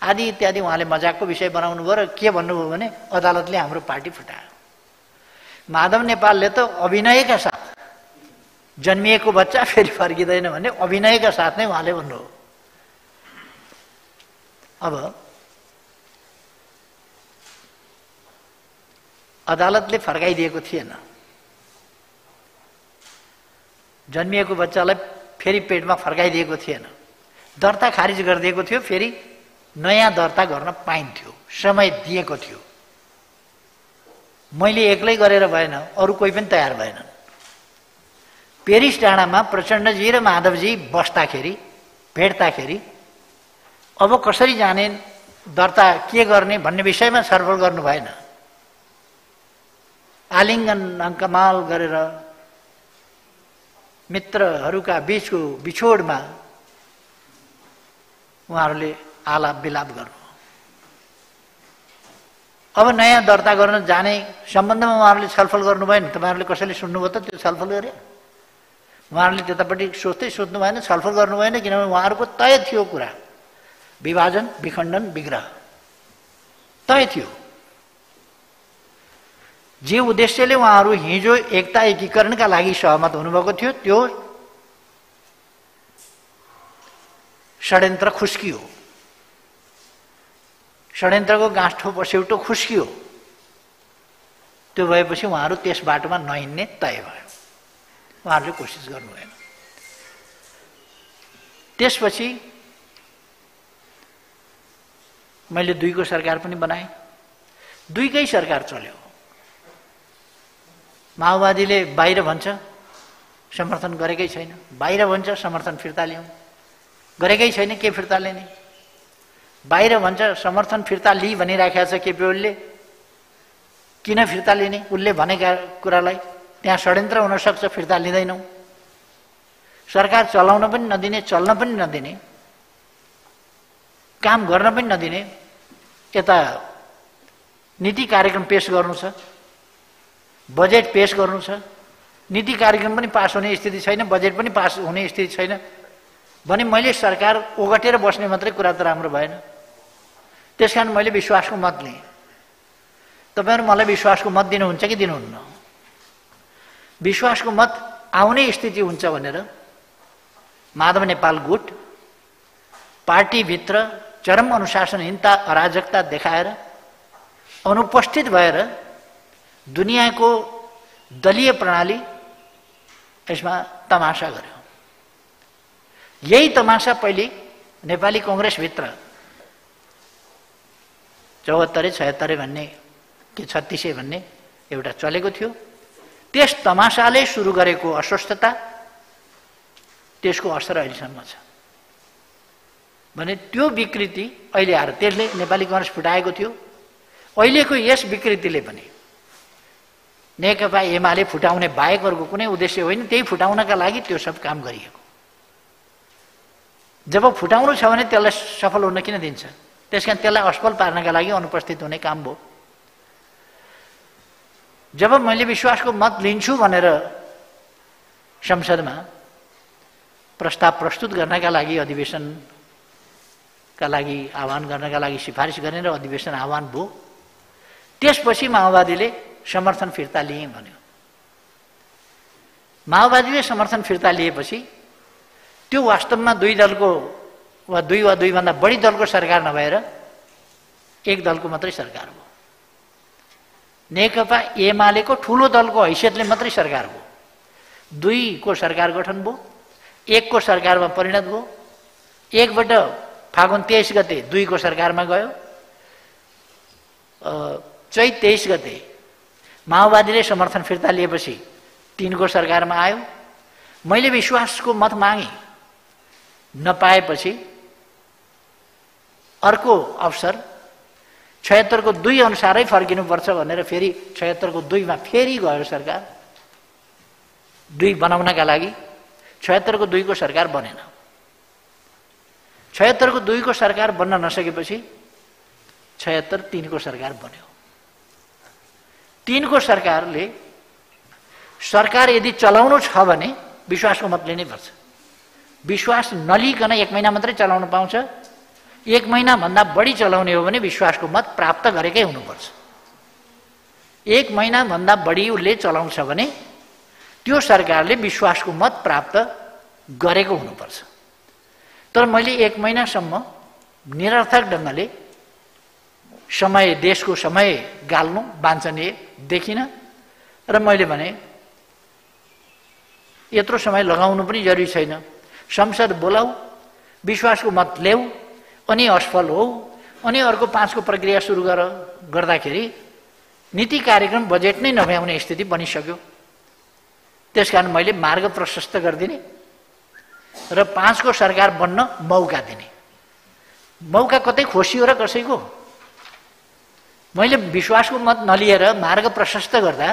आदि इत्यादि उहाँले मजाकको विषय बनाउनु भयो। र के भन्नुभयो भने अदालतले हाम्रो पार्टी फुटायो। माधव नेपालले त अभिनयका साथ जन्मिएको बच्चा फेरि फर्किँदैन भन्ने अभिनयका साथ नै उहाँले भन्नुभयो। अब अदालतले फर्काइदिएको थिएन, जन्मिएको बच्चालाई फेरि पेटमा फर्काइदिएको थिएन, दर्ता खारिज गरिदिएको थियो, फेरि नयाँ दर्ता गर्न पाइन्थ्यो, समय दिएको थियो। मैले एक्लै गरेर भएन, अरू कोही पनि तयार भएनन्। पेरिस डाँडामा प्रचण्डजी र माधवजी बस्दाखेरि भेट्दाखेरि अब कसरी जाने, दर्ता के गर्ने भन्ने विषयमा छलफल गर्नु भएन। आलिङ्गन अङ्कमाल गरेर मित्रहरूका बीचको बिछोडमा उहाँहरूले आलाप विलाप गर्नु। अब नयाँ दर्ता गर्न जाने सम्बन्धमा उहाँहरूले छलफल गर्नु भएन। तपाईँहरूले कसैले सुन्नुभयो त त्यो छलफल गरे? उहाँहरूले त्यतापट्टि सोध्नु भएन, छलफल गर्नु भएन, किनभने उहाँहरूको तय थियो कुरा, विभाजन, विखण्डन, विग्रह तय थियो। जे उद्देश्यले उहाँहरू हिजो एकता एकीकरणका लागि सहमत हुनुभएको थियो त्यो षड्यन्त्र खुस्कियो, षड्यन्त्रको गाँठो पछ्यौटो खुस्कियो। त्यो भएपछि उहाँहरू त्यस बाटोमा नहिँड्ने तय भयो, उहाँहरूले कोसिस गर्नु भएन। त्यसपछि मैले दुईको सरकार पनि बनाएँ, दुईकै सरकार चल्यो। माओवादीले बाहिर भन्छ समर्थन गरेकै छैन, बाहिर भन्छ समर्थन फिर्ता ल्याउँ, गरेकै छैन, के फिर्ता लिने? बाहिर भन्छ समर्थन फिर्ता लिई भनिराखेको छ केपी ओलीले, किन फिर्ता लिने? उसले भनेका कुरालाई त्यहाँ षड्यन्त्र हुनसक्छ, फिर्ता लिँदैनौँ। सरकार चलाउन पनि नदिने, चल्न पनि नदिने, काम गर्न पनि नदिने, यता नीति कार्यक्रम पेश गर्नु छ, बजेट पेश गर्नु छ, नीति कार्यक्रम पनि पास हुने स्थिति छैन, बजेट पनि पास हुने स्थिति छैन भने मैले सरकार ओगटेर बस्ने मात्रै कुरा त राम्रो भएन। त्यसकारण मैले विश्वासको मत लिएँ। तपाईँहरू मलाई विश्वासको मत दिनुहुन्छ कि दिनुहुन्न? विश्वासको मत आउने स्थिति हुन्छ भनेर माधव नेपाल गुट पार्टीभित्र चरम अनुशासनहीनता, अराजकता देखाएर अनुपस्थित भएर दुनियाँको दलीय प्रणाली यसमा तमासा गर्यो। यही तमासा पहिले नेपाली कङ्ग्रेसभित्र 74 76 भन्ने कि 36 भन्ने एउटा चलेको थियो। त्यस तमासाले सुरु गरेको अस्वस्थता, त्यसको असर अहिलेसम्म छ भने त्यो विकृति अहिले आएर त्यसले नेपाली कङ्ग्रेस फुटाएको थियो। अहिलेको यस विकृतिले पनि नेकपा एमाले फुटाउने बाहेक अरूको कुनै उद्देश्य होइन, त्यही फुटाउनका लागि त्यो सब काम गरिएको। जब फुटाउनु छ भने त्यसलाई सफल हुन किन दिन्छ? त्यसकारण त्यसलाई असफल पार्नका लागि अनुपस्थित हुने काम भयो। जब मैले विश्वासको मत लिन्छु भनेर संसदमा प्रस्ताव प्रस्तुत गर्नका लागि, अधिवेशनका लागि आह्वान गर्नका लागि सिफारिस गर्ने र अधिवेशन आह्वान भयो, त्यसपछि माओवादीले समर्थन फिर्ता लिए भन्यो। माओवादीले समर्थन फिर्ता लिएपछि त्यो वास्तवमा दुई दलको वा दुईभन्दा बढी दलको सरकार नभएर एक दलको मात्रै सरकार हो। नेकपा एमालेको ठुलो दलको हैसियतले मात्रै सरकार हो। दुईको सरकार गठन भयो, एकको सरकारमा परिणत भयो। एकबाट फागुन 23 गते दुईको सरकारमा गयो, चैत 23 गते माओवादीले समर्थन फिर्ता लिएपछि 3को सरकारमा आयो। मैले विश्वासको मत मागेँ, नपाएपछि अर्को अवसर 76 को 2 अनुसारै फर्किनुपर्छ भनेर फेरि 76 को 2 मा फेरि गयो सरकार 2 बनाउनका लागि। 76 को 2 को सरकार बनेन। 76 को 2 को सरकार बन्न नसकेपछि 76 3 को सरकार बन्यो। 3 को सरकारले सरकार यदि चलाउनु छ भने विश्वासको मत लिनै पर्छ। विश्वास नलिकन 1 महिना मात्रै चलाउन पाउँछ। 1 महिना भन्दा बढी चलाउने हो भने विश्वासको मत प्राप्त गरेकै हुनुपर्छ। 1 महिना भन्दा बढी उसले चलाउँछ भने त्यो सरकारले विश्वासको मत प्राप्त गरेको हुनुपर्छ। तर मैले 1 महिनासम्म निरर्थक ढङ्गले समय, देशको समय गाल्नु वाञ्छनीय देखिन र मैले भने यत्रो समय लगाउनु पनि जरुरी छैन। संसद बोलाऊ, विश्वासको मत ल्याऊ, अनि असफल हो, अनि अर्को 5 को प्रक्रिया सुरु गर्दाखेरि नीति कार्यक्रम बजेट नै नभ्याउने स्थिति बनिसक्यो। त्यसकारण मैले मार्ग प्रशस्त गरिदिने र 5 को सरकार बन्न मौका दिने। मौका कतै खोसियो र कसैको? मैले विश्वासको मत नलिएर मार्ग प्रशस्त गर्दा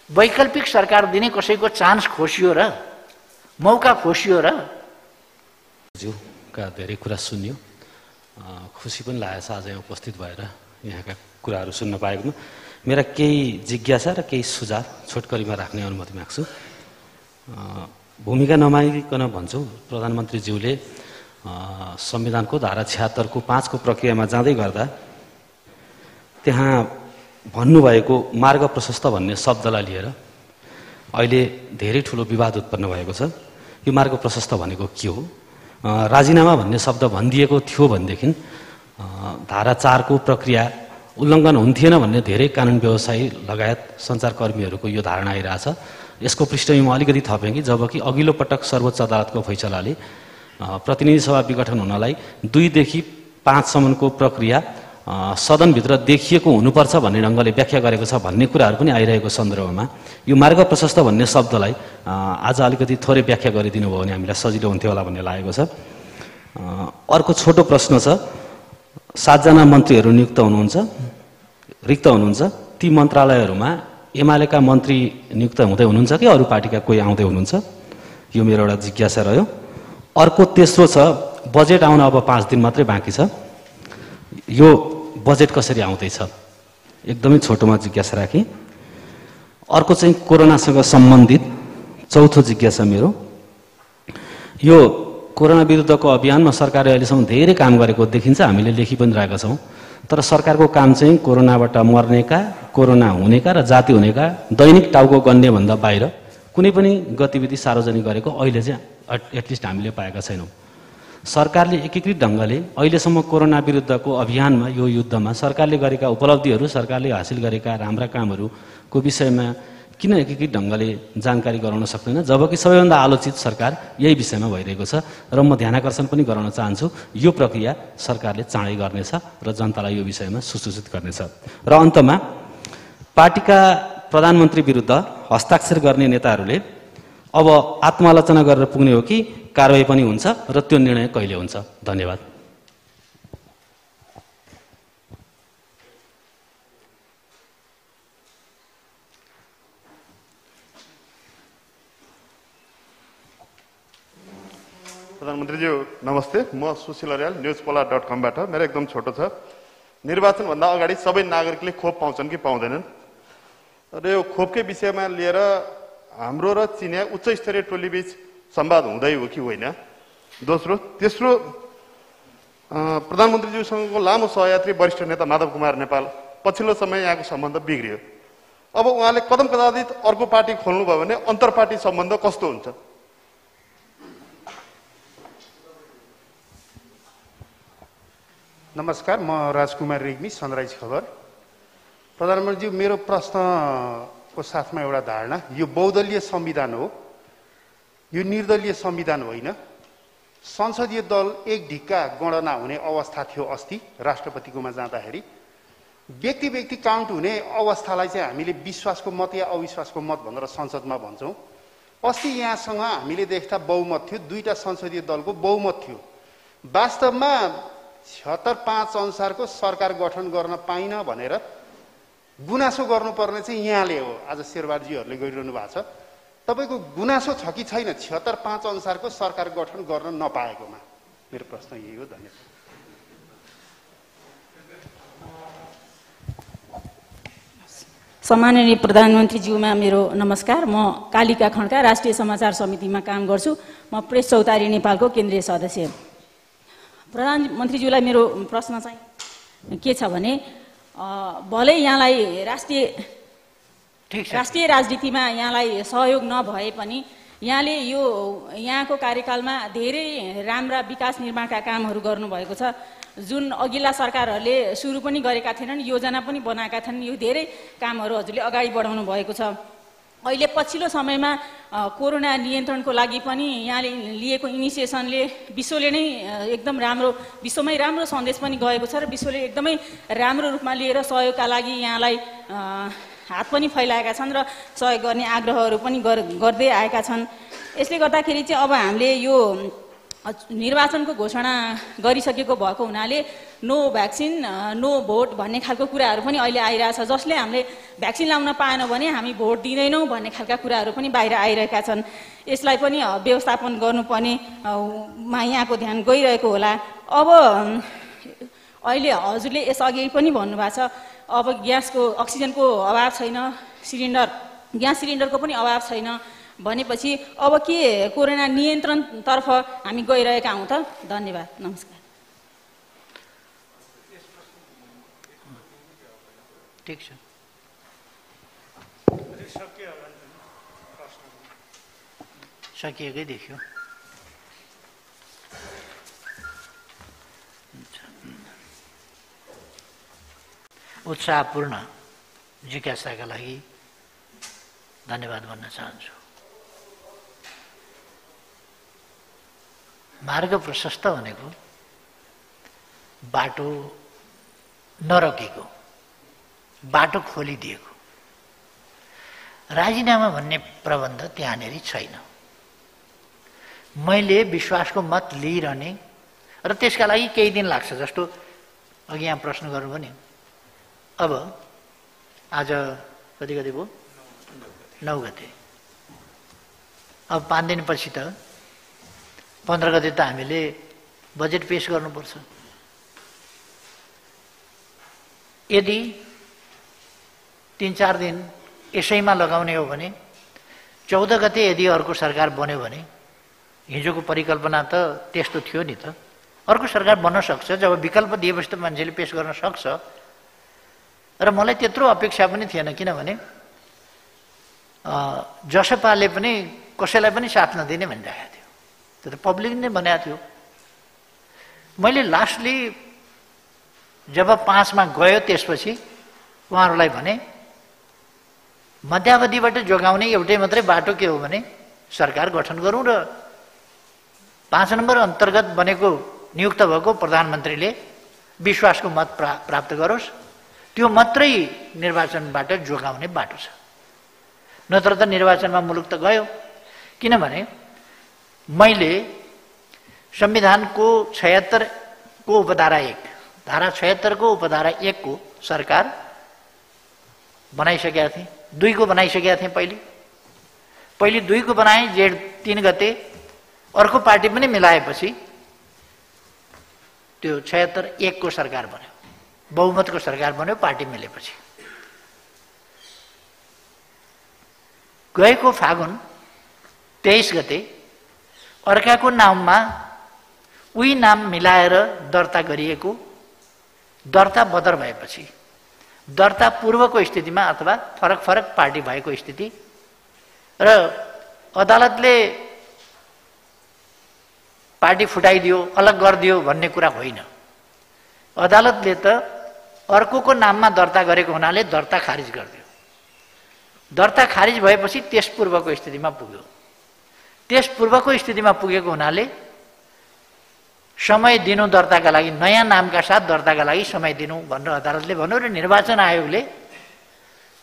वैकल्पिक सरकार दिने कसैको चान्स खोसियो र मौका खोसियो र? ज्यूका धेरै कुरा सुन्यो, खुसी पनि लागेछ आज यहाँ उपस्थित भएर यहाँका कुराहरू सुन्न पाएकोमा। मेरा केही जिज्ञासा र केही सुझाव छोटकरीमा राख्ने अनुमति माग्छु। भूमिका नमागिकन भन्छु, प्रधानमन्त्रीज्यूले संविधानको धारा 76 को 5 को प्रक्रियामा जाँदै गर्दा त्यहाँ भन्नुभएको मार्ग प्रशस्त भन्ने शब्दलाई लिएर अहिले धेरै ठुलो विवाद उत्पन्न भएको छ। यो मार्ग प्रशस्त भनेको के हो? राजीनामा भन्ने शब्द भनिदिएको थियो भनेदेखि धारा 4 को प्रक्रिया उल्लङ्घन हुन्थेन भन्ने धेरै कानुन व्यवसायी लगायत सञ्चारकर्मीहरूको यो धारणा आइरहेछ। यसको पृष्ठभूमिमा अलिकति थपेँ कि जबकि अघिल्लो पटक सर्वोच्च अदालतको फैसलाले प्रतिनिधि सभा विघटन हुनलाई 2 देखि 5 सम्मको प्रक्रिया सदनभित्र देखिएको हुनुपर्छ भन्ने ढङ्गले व्याख्या गरेको छ भन्ने कुराहरू पनि आइरहेको सन्दर्भमा यो मार्ग प्रशस्त भन्ने शब्दलाई आज अलिकति थोरै व्याख्या गरिदिनु भयो भने हामीलाई सजिलो हुन्थ्यो होला भन्ने लागेको छ। अर्को छोटो प्रश्न छ, 7 जना मन्त्रीहरू रिक्त हुनुहुन्छ, ती मन्त्रालयहरूमा एमालेका मन्त्री नियुक्त हुँदै हुनुहुन्छ कि अरू पार्टीका कोही आउँदै हुनुहुन्छ? यो मेरो एउटा जिज्ञासा रह्यो। अर्को तेस्रो छ, बजेट आउन अब 5 दिन मात्रै बाँकी छ, यो बजेट कसरी आउँदैछ? एकदमै छोटोमा जिज्ञासा राखेँ। अर्को चाहिँ कोरोनासँग सम्बन्धित चौथो जिज्ञासा मेरो, यो कोरोना विरुद्धको अभियानमा सरकारले अहिलेसम्म धेरै काम गरेको देखिन्छ, हामीले लेखि पनि रहेका छौँ। तर सरकारको काम चाहिँ कोरोनाबाट मर्नेका, कोरोना हुनेका र जाति हुनेका दैनिक टाउको गन्नेभन्दा बाहिर कुनै पनि गतिविधि सार्वजनिक गरेको अहिले चाहिँ एटलिस्ट हामीले पाएका छैनौँ। सरकारले एकीकृत ढङ्गले अहिलेसम्म कोरोना विरुद्धको अभियानमा, यो युद्धमा सरकारले गरेका उपलब्धिहरू, सरकारले हासिल गरेका राम्रा कामहरूको विषयमा किन एकीकृत ढङ्गले जानकारी गराउन सक्दैन, जबकि सबैभन्दा आलोचित सरकार यही विषयमा भइरहेको छ। र म ध्यानाकर्षण पनि गराउन चाहन्छु, यो प्रक्रिया सरकारले चाँडै गर्नेछ र जनतालाई यो विषयमा सुसूचित गर्नेछ। र अन्तमा पार्टीका प्रधानमन्त्री विरुद्ध हस्ताक्षर गर्ने नेताहरूले अब आत्मालोचना गरेर पुग्ने हो कि कारबाही पनि हुन्छ र त्यो निर्णय कहिले हुन्छ? धन्यवाद। प्रधानमन्त्रीज्यू नमस्ते, म सुशील अर्याल newspola.com बाट। मेरो एकदम छोटो छ, निर्वाचनभन्दा अगाडि सबै नागरिकले खोप पाउँछन् कि पाउँदैनन् र यो खोपकै विषयमा लिएर हाम्रो र चिनिया उच्च स्तरीय टोलीबीच संवाद हुँदै हो कि होइन? तेस्रो प्रधानमन्त्रीज्यूसँगको लामो सहयात्री वरिष्ठ नेता माधव कुमार नेपाल पछिल्लो समय यहाँको सम्बन्ध बिग्रियो। अब उहाँले कदम कदाचित अर्को पार्टी खोल्नुभयो भने अन्तर्पार्टी सम्बन्ध कस्तो हुन्छ? नमस्कार, म राजकुमार रेग्मी, सनराइज खबर। प्रधानमन्त्रीज्यू, मेरो प्रश्नको साथमा एउटा धारणा, यो बहुदलीय संविधान हो, यो निर्दलीय संविधान होइन। संसदीय दल एक ढिक्का गणना हुने अवस्था थियो अस्ति राष्ट्रपतिकोमा जाँदाखेरि। व्यक्ति व्यक्ति काउन्ट हुने अवस्थालाई चाहिँ हामीले विश्वासको मत या अविश्वासको मत भनेर संसदमा भन्छौँ। अस्ति यहाँसँग हामीले देख्दा बहुमत थियो, 2टा संसदीय दलको बहुमत थियो। वास्तवमा 76/5 अनुसारको सरकार गठन गर्न पाइन भनेर गुनासो गर्नुपर्ने चाहिँ यहाँले हो। आज शेरबहादुरजीहरूले गरिरहनु भएको छ। तपाईँको गुनासो छ कि छैन 76/5 अनुसारको सरकार गठन गर्न नपाएकोमा? मेरो प्रश्न यही हो। धन्यवाद। सम्माननीय प्रधानमन्त्रीज्यूमा मेरो नमस्कार। म कालिका खड्का राष्ट्रिय समाचार समितिमा काम गर्छु। म प्रेस चौतारी नेपालको केन्द्रीय सदस्य। प्रधानमन्त्रीज्यूलाई मेरो प्रश्न चाहिँ के छ भने, भलै यहाँलाई राष्ट्रिय ठिक छ। राष्ट्रिय राजनीतिमा यहाँलाई सहयोग नभए पनि यहाँले यो यहाँको कार्यकालमा धेरै राम्रा विकास निर्माणका कामहरू गर्नुभएको छ, जुन अघिल्ला सरकारहरूले सुरु पनि गरेका थिएनन्, योजना पनि बनाएका थिएनन्। यो धेरै कामहरू हजुरले अगाडि बढाउनु भएको छ। अहिले पछिल्लो समयमा कोरोना नियन्त्रणको लागि पनि यहाँले लिएको इनिसिएसनले विश्वले नै एकदम राम्रो, विश्वमै राम्रो सन्देश पनि गएको छ र विश्वले एकदमै राम्रो रूपमा लिएर सहयोगका लागि यहाँलाई हात पनि फैलाएका छन् र सहयोग गर्ने आग्रहहरू पनि गर्दै आएका छन्। यसले गर्दाखेरि चाहिँ अब हामीले यो निर्वाचनको घोषणा गरिसकेको भएको हुनाले नो भ्याक्सिन नो भोट भन्ने खालको कुराहरू पनि अहिले आइरहेछ। जसले हामीले भ्याक्सिन लाउन पाएन भने हामी भोट दिँदैनौँ भन्ने खालका कुराहरू पनि बाहिर आइरहेका छन्। यसलाई पनि व्यवस्थापन गर्नुपर्ने यहाँको ध्यान गइरहेको होला। अब अहिले हजुरले यसअघि पनि भन्नुभएको छ, अब ग्यासको अक्सिजनको अभाव छैन, ग्यास सिलिन्डरको पनि अभाव छैन भनेपछि अब के कोरोना नियन्त्रणतर्फ हामी गइरहेका हौँ त? धन्यवाद, नमस्कार। ठिक छ। सकिएकै देखियो। उत्साहपूर्ण जिज्ञासाका लागि धन्यवाद भन्न चाहन्छु। मार्ग प्रशस्त भनेको बाटो नरोकेको, बाटो खोलिदिएको। राजीनामा भन्ने प्रबन्ध त्यहाँनिर छैन। मैले विश्वासको मत लिइरहने र त्यसका लागि केही दिन लाग्छ। जस्तो अघि यहाँ प्रश्न गर्नुभयो नि, अब आज कति गते भयो? 9 गते। अब 5 दिनपछि त 15 गते त हामीले बजेट पेश गर्नुपर्छ। यदि 3-4 दिन यसैमा लगाउने हो भने 14 गते यदि अर्को सरकार बन्यो भने, हिजोको परिकल्पना त त्यस्तो थियो नि त, अर्को सरकार बन्न सक्छ। जब विकल्प दिएपछि त मान्छेले पेश गर्न सक्छ। र मलाई त्यत्रो अपेक्षा पनि थिएन, किनभने जसपाले पनि कसैलाई पनि साथ नदिने भनिरहेको थियो। त्यो त पब्लिकले नै भनेको थियो। मैले लास्टली जब 5 मा गयो त्यसपछि उहाँहरूलाई भने मध्यावधिबाट जोगाउने एउटै मात्रै बाटो के हो भने सरकार गठन गरौँ र 5 नम्बर अन्तर्गत बनेको नियुक्त भएको प्रधानमन्त्रीले विश्वासको मत प्राप्त गरोस्। त्यो मात्रै निर्वाचनबाट जोगाउने बाटो छ। नत्र त निर्वाचनमा मुलुक त गयो। किनभने मैले संविधानको 76 को उपधारा 1, धारा 76 को उपधारा 1 को सरकार बनाइसकेका थिएँ। 2 को बनाइसकेका थिएँ। पहिले 2 को बनाएँ। जेठ 3 गते अर्को पार्टी पनि मिलाएपछि त्यो 76-1 को सरकार बन्यो, बहुमतको सरकार बन्यो पार्टी मिलेपछि। गएको फागुन 23 गते अर्काको नाममा उही नाम मिलाएर दर्ता गरिएको, दर्ता बदर भएपछि, दर्ता पूर्वको स्थितिमा अथवा फरक फरक पार्टी भएको स्थिति र अदालतले पार्टी फुटाइदियो, अलग गरिदियो भन्ने कुरा होइन। अदालतले त अर्कोको नाममा दर्ता गरेको हुनाले दर्ता खारिज गरिदियो। दर्ता खारिज भएपछि त्यस पूर्वको स्थितिमा पुग्यो। त्यस पूर्वको स्थितिमा पुगेको हुनाले समय दिनु दर्ताका लागि, नयाँ नामका साथ दर्ताका लागि समय दिनु भनेर अदालतले भन्यो र निर्वाचन आयोगले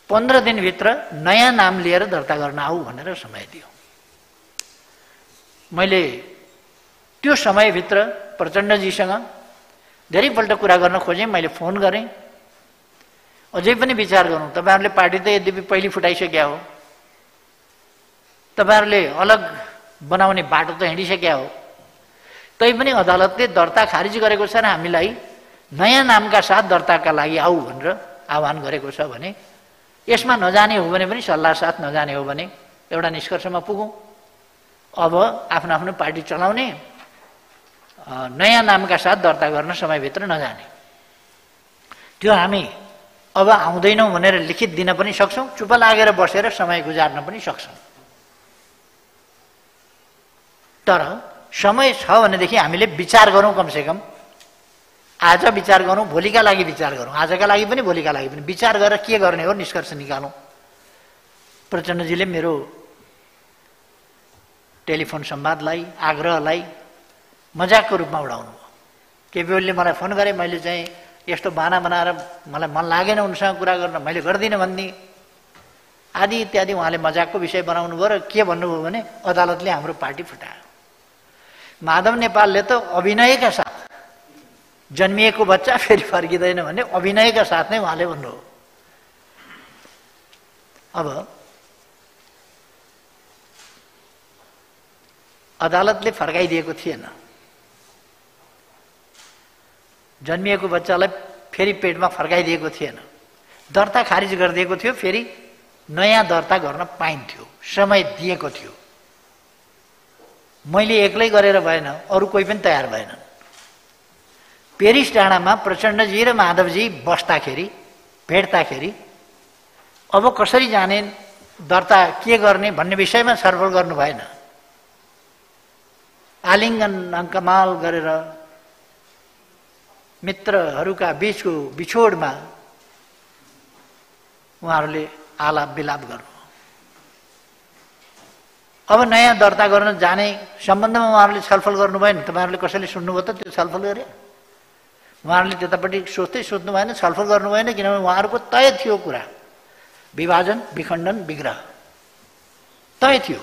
15 दिनभित्र नयाँ नाम लिएर दर्ता गर्न आऊ भनेर समय दियो। मैले त्यो समयभित्र प्रचण्डजीसँग धेरैपल्ट कुरा गर्न खोजेँ। मैले फोन गरेँ, अझै पनि विचार गरौँ। तपाईँहरूले पार्टी त यद्यपि पहिले फुटाइसक्या हो, तपाईँहरूले अलग बनाउने बाटो त हिँडिसक्या हो, तैपनि अदालतले दर्ता खारिज गरेको छ र हामीलाई नयाँ नामका साथ दर्ताका लागि आऊ भनेर आह्वान गरेको छ भने यसमा नजाने हो भने पनि, सल्लाह साथ नजाने हो भने एउटा निष्कर्षमा पुगौँ। अब आफ्नो आफ्नो पार्टी चलाउने, नयाँ नामका साथ दर्ता गर्न समयभित्र नजाने। त्यो हामी अब आउँदैनौँ भनेर लिखित दिन पनि सक्छौँ, चुप लागेर बसेर समय गुजार्न पनि सक्छौँ। तर समय छ भनेदेखि हामीले विचार गरौँ, कमसेकम आज विचार गरौँ, भोलिका लागि विचार गरौँ, आजका लागि पनि भोलिका लागि पनि विचार गरेर के गर्ने हो निष्कर्ष निकालौँ। प्रचण्डजीले मेरो टेलिफोन संवादलाई, आग्रहलाई मजाकको रूपमा उडाउनु भयो। केपी ओलीले मलाई फोन गरे, मैले चाहिँ यस्तो बाना बनाएर मलाई मन लागेन उनसँग कुरा गर्न, मैले गर्दिनँ भन्ने आदि इत्यादि उहाँले मजाकको विषय बनाउनु भयो। र के भन्नुभयो भने अदालतले हाम्रो पार्टी फुटायो। माधव नेपालले त अभिनयका साथ जन्मिएको बच्चा फेरि फर्किँदैन भन्ने अभिनयका साथ नै उहाँले भन्नुभयो। अब अदालतले फर्काइदिएको थिएन, जन्मिएको बच्चालाई फेरि पेटमा फर्काइदिएको थिएन, दर्ता खारिज गरिदिएको थियो, फेरि नयाँ दर्ता गर्न पाइन्थ्यो, समय दिएको थियो। मैले एक्लै गरेर भएन, अरू कोही पनि तयार भएनन्। पेरिस डाँडामा प्रचण्डजी र माधवजी बस्दाखेरि, भेट्दाखेरि अब कसरी जाने, दर्ता के गर्ने भन्ने विषयमा छलफल गर्नु भएन। आलिङ्गन अङ्कमाल गरेर मित्रहरूका बीचको बिछोडमा उहाँहरूले आलाप विलाप गर्नु। अब नयाँ दर्ता गर्न जाने सम्बन्धमा उहाँहरूले छलफल गर्नु भएन। तपाईँहरूले कसैले सुन्नुभयो त त्यो छलफल गरे? उहाँहरूले त्यतापट्टि सोच्नु भएन, छलफल गर्नु भएन, किनभने उहाँहरूको तय थियो कुरा, विभाजन, विखण्डन, विग्रह तय थियो।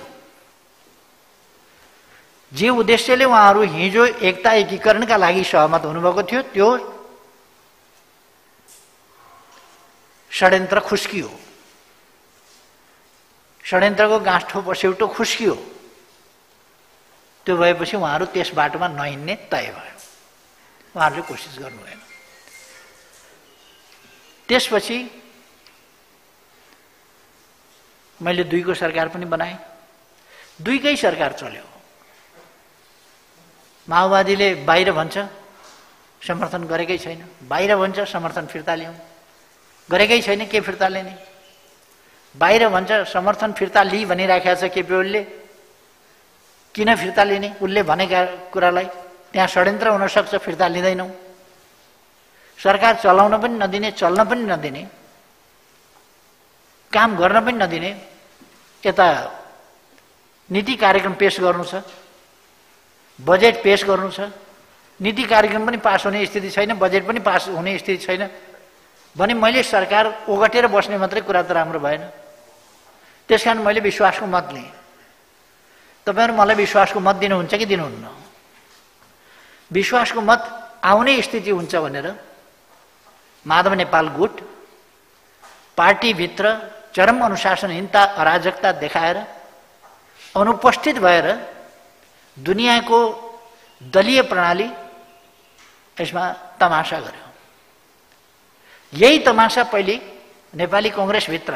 जे उद्देश्यले उहाँहरू हिजो एकता एकीकरणका लागि सहमत हुनुभएको थियो त्यो षड्यन्त्र खुस्कियो, षड्यन्त्रको गाँठो पस्यौटो खुस्कियो। त्यो भएपछि उहाँहरू त्यस बाटोमा नहिँड्ने तय भयो, उहाँहरूले कोसिस गर्नु भएन। त्यसपछि मैले दुईको सरकार पनि बनाएँ, दुईकै सरकार चल्यो। माओवादीले बाहिर भन्छ समर्थन गरेकै छैन, बाहिर भन्छ समर्थन फिर्ता ल्याउँ, गरेकै छैन, के फिर्ता लिने? बाहिर भन्छ समर्थन फिर्ता लिई भनिराखेको छ केपी ओलीले, किन फिर्ता लिने? उसले भनेका कुरालाई त्यहाँ षड्यन्त्र हुनसक्छ, फिर्ता लिँदैनौँ। सरकार चलाउन पनि नदिने, चल्न पनि नदिने, काम गर्न पनि नदिने, यता नीति कार्यक्रम पेश गर्नु छ, बजेट पेश गर्नु छ, नीति कार्यक्रम पनि पास हुने स्थिति छैन, बजेट पनि पास हुने स्थिति छैन भने मैले सरकार ओगटेर बस्ने मात्रै कुरा त राम्रो भएन। त्यसकारण मैले विश्वासको मत लिएँ। तपाईँहरू मलाई विश्वासको मत दिनुहुन्छ कि दिनुहुन्न? विश्वासको मत आउने स्थिति हुन्छ भनेर माधव नेपाल गुट पार्टीभित्र चरम अनुशासनहीनता, अराजकता देखाएर अनुपस्थित भएर दुनियाँको दलीय प्रणाली यसमा तमासा गर्यो। यही तमासा पहिले नेपाली कङ्ग्रेसभित्र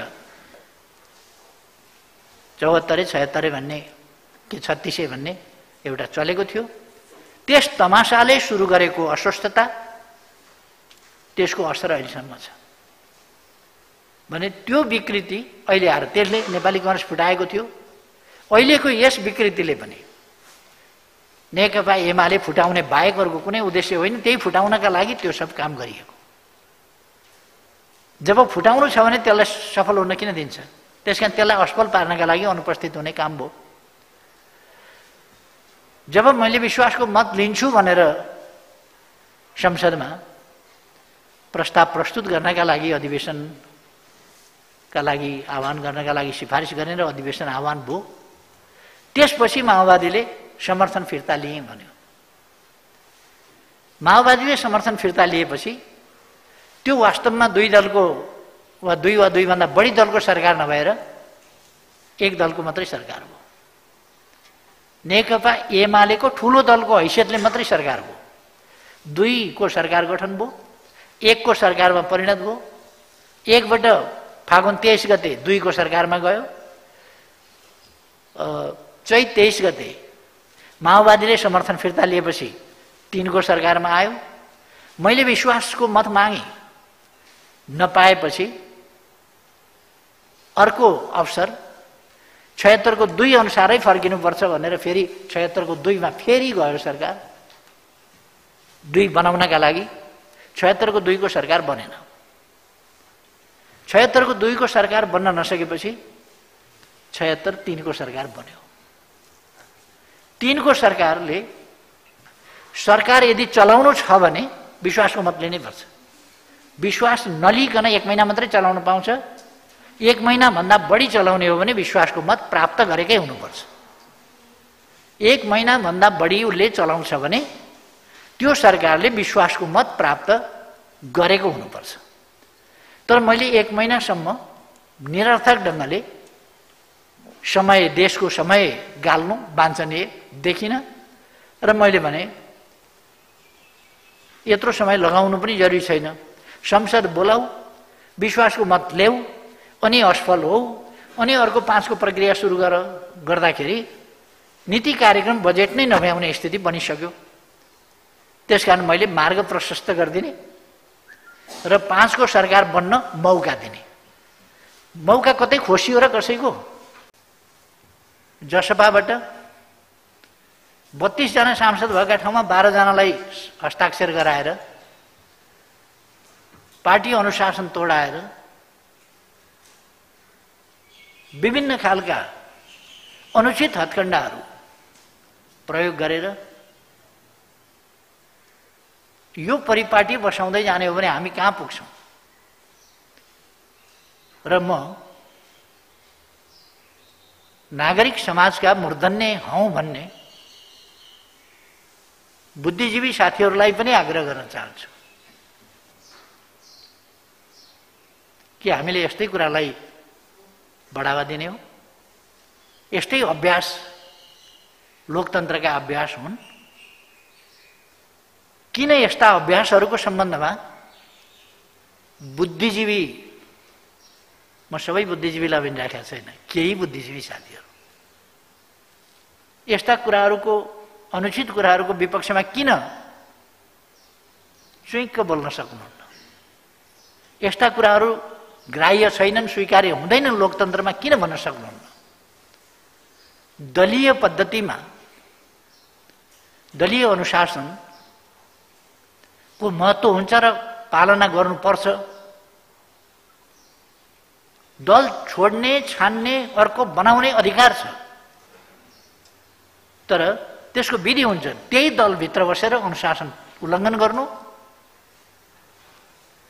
74 76 भन्ने कि 3600 भन्ने एउटा चलेको थियो। त्यस तमासाले सुरु गरेको अस्वस्थता, त्यसको असर अहिलेसम्म छ भने त्यो विकृति अहिले आएर त्यसले नेपाली कङ्ग्रेस फुटाएको थियो। अहिलेको यस विकृतिले पनि नेकपा एमाले फुटाउने बाहेक अरूको कुनै उद्देश्य होइन, त्यही फुटाउनका लागि त्यो सब काम गरिएको। जब फुटाउनु छ भने त्यसलाई सफल हुन किन दिन्छ? त्यसकारण त्यसलाई असफल पार्नका लागि अनुपस्थित हुने काम भयो। जब मैले विश्वासको मत लिन्छु भनेर संसदमा प्रस्ताव प्रस्तुत गर्नका लागि, अधिवेशनका लागि आह्वान गर्नका लागि सिफारिस गरेर अधिवेशन आह्वान भयो, त्यसपछि माओवादीले समर्थन फिर्ता लिए भन्यो। माओवादीले समर्थन फिर्ता लिएपछि त्यो वास्तवमा दुई दलको वा दुईभन्दा बढी दलको सरकार नभएर एक दलको मात्रै सरकार हो। नेकपा एमालेको ठुलो दलको हैसियतले मात्रै सरकार हो। दुईको सरकार गठन भयो, एकको सरकारमा परिणत भयो। एकबाट फागुन 23 गते दुईको सरकारमा गयो, चैत 23 गते माओवादीले समर्थन फिर्ता लिएपछि 3को सरकारमा आयो। मैले विश्वासको मत मागेँ, नपाएपछि अर्को अवसर 76 को 2 अनुसारै फर्किनुपर्छ भनेर फेरि 76 को 2 मा फेरि गयो सरकार। 2 बनाउनका लागि 76 को 2 को सरकार बनेन। 76 को 2 को सरकार बन्न नसकेपछि 76 3 को सरकार बन्यो। 3 को सरकारले सरकार यदि चलाउनु छ भने विश्वासको मत लिनै पर्छ। विश्वास नलिकन 1 महिना मात्रै चलाउन पाउँछ। 1 महिना भन्दा बढी चलाउने हो भने विश्वासको मत प्राप्त गरेकै हुनुपर्छ। 1 महिना भन्दा बढी उसले चलाउँछ भने त्यो सरकारले विश्वासको मत प्राप्त गरेको हुनुपर्छ। तर मैले 1 महिनासम्म निरर्थक ढङ्गले समय, देशको समय गाल्नु वाञ्छनीय देखिन र मैले भने यत्रो समय लगाउनु पनि जरुरी छैन। संसद बोलाऊ, विश्वासको मत ल्याऊ, अनि असफल हो, अनि अर्को 5 को प्रक्रिया सुरु गर्दाखेरि नीति कार्यक्रम बजेट नै नभ्याउने स्थिति बनिसक्यो। त्यसकारण मैले मार्ग प्रशस्त गरिदिने र 5 को सरकार बन्न मौका दिने। मौका कतै खोसियो र कसैको जसपाबाट 32 जना सांसद भएका ठाउँमा 12 जनालाई हस्ताक्षर गराएर पार्टी अनुशासन तोडाएर विभिन्न खालका अनुचित हत्कण्डाहरू प्रयोग गरेर यो परिपाटी बसाउँदै जाने हो भने हामी कहाँ पुग्छौँ? र म नागरिक समाजका मूर्धन्य हौं भन्ने बुद्धिजीवी साथीहरूलाई पनि आग्रह गर्न चाहन्छु कि हामीले यस्तै कुरालाई बढावा दिने हो। यस्तै अभ्यास लोकतन्त्रका अभ्यास हुन्। किन यस्ता अभ्यासहरूको सम्बन्धमा बुद्धिजीवी, म सबै बुद्धिजीवीलाई पनि राखेको छैन, केही बुद्धिजीवी साथीहरू यस्ता कुराहरूको, अनुचित कुराहरूको विपक्षमा किन चुइक्क बोल्न सक्नुहुन्न? यस्ता कुराहरू ग्राह्य छैनन्, स्वीकार्य हुँदैनन् लोकतन्त्रमा किन भन्न सक्नुहुन्न? दलीय पद्धतिमा, दलीय अनुशासनको महत्त्व हुन्छ र पालना गर्नुपर्छ। दल छोड्ने, छान्ने, अर्को बनाउने अधिकार छ, तर त्यसको विधि हुन्छ। त्यही दलभित्र बसेर अनुशासन उल्लङ्घन गर्नु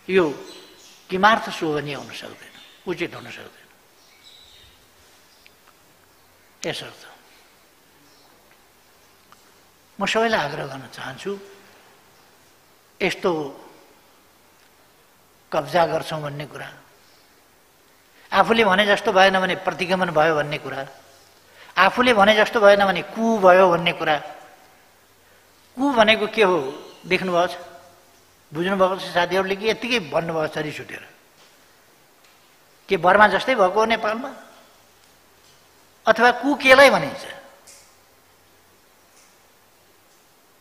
यो किमार्थ शोभनीय हुन सक्दैन, उचित हुन सक्दैन। यसर्थ म सबैलाई आग्रह गर्न चाहन्छु, यस्तो कब्जा गर्छौँ भन्ने कुरा, आफूले भने जस्तो भएन भने प्रतिगमन भयो भन्ने कुरा, आफूले भने जस्तो भएन भने कु भयो भन्ने कुरा। कु भनेको के हो देख्नुभएको छ, बुझ्नुभएको छ साथीहरूले कि यत्तिकै भन्नुभएको छ रिस उठेर? के बर्मा जस्तै भएको हो नेपालमा? अथवा कु केलाई भनिन्छ?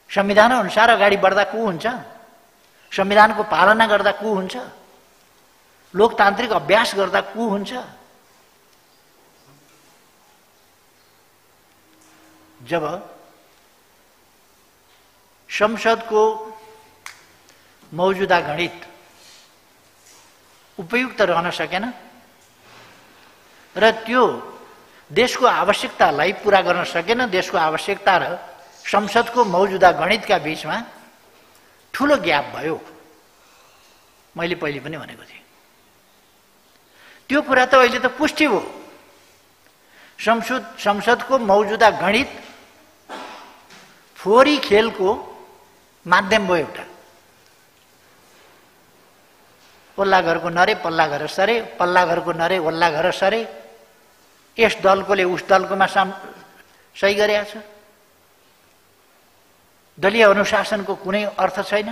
संविधान अनुसार अगाडि बढ्दा कु हुन्छ? संविधानको पालना गर्दा कु हुन्छ? लोकतान्त्रिक अभ्यास गर्दा कु हुन्छ? जब संसदको मौजूदा गणित उपयुक्त रहन सकेन र त्यो देशको आवश्यकतालाई पूरा गर्न सकेन, देशको आवश्यकता र संसदको मौजूदा गणितका बीचमा ठुलो ग्याप भयो। मैले पहिले पनि भनेको थिएँ, त्यो कुरा त अहिले त पुष्टि भयो। संसदको मौजूदा गणित फोहोरी खेलको माध्यम भयो। एउटा ओल्ला घरको नरे पल्ला घर सरे, पल्ला घरको नरे ओल्ला घर सरे, यस दलकोले उस दलकोमा सही गरेको छ। दलीय अनुशासनको कुनै अर्थ छैन,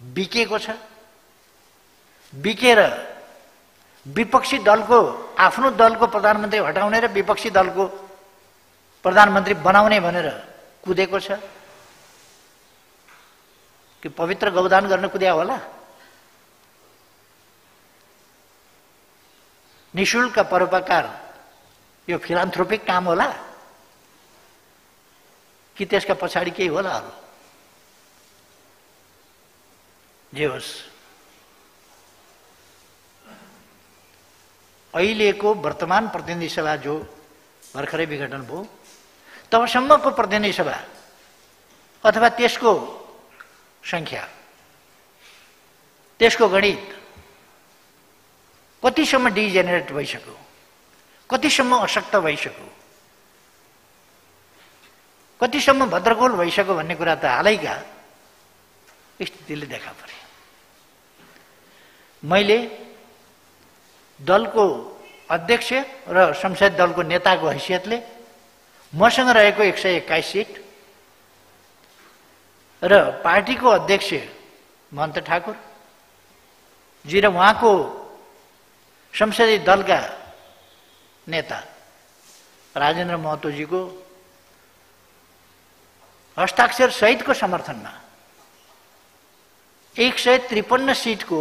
बिकेको छ। बिकेर विपक्षी दलको, आफ्नो दलको प्रधानमन्त्री हटाउने र विपक्षी दलको प्रधानमन्त्री बनाउने भनेर कुदेको छ। कि पवित्र गौदान गर्न कुद्या होला? निःशुल्क परोपकार यो फिलान्थ्रोपिक काम होला कि त्यसका पछाडि केही होला अरू? जे होस्, अहिलेको वर्तमान प्रतिनिधि सभा जो भर्खरै विघटन भयो, तबसम्मको प्रतिनिधि सभा अथवा त्यसको सङ्ख्या, त्यसको गणित कतिसम्म डिजेनेरेट भइसक्यो, कतिसम्म अशक्त भइसक्यो, कतिसम्म भद्रगोल भइसक्यो भन्ने कुरा त हालैका स्थितिले देखा परे। मैले दलको अध्यक्ष र संसदीय दलको नेताको हैसियतले मसँग रहेको 121 सिट र पार्टीको अध्यक्ष महन्त ठाकुर जी र उहाँको संसदीय दलका नेता राजेन्द्र महतोजीको हस्ताक्षर सहितको समर्थनमा 153 सिटको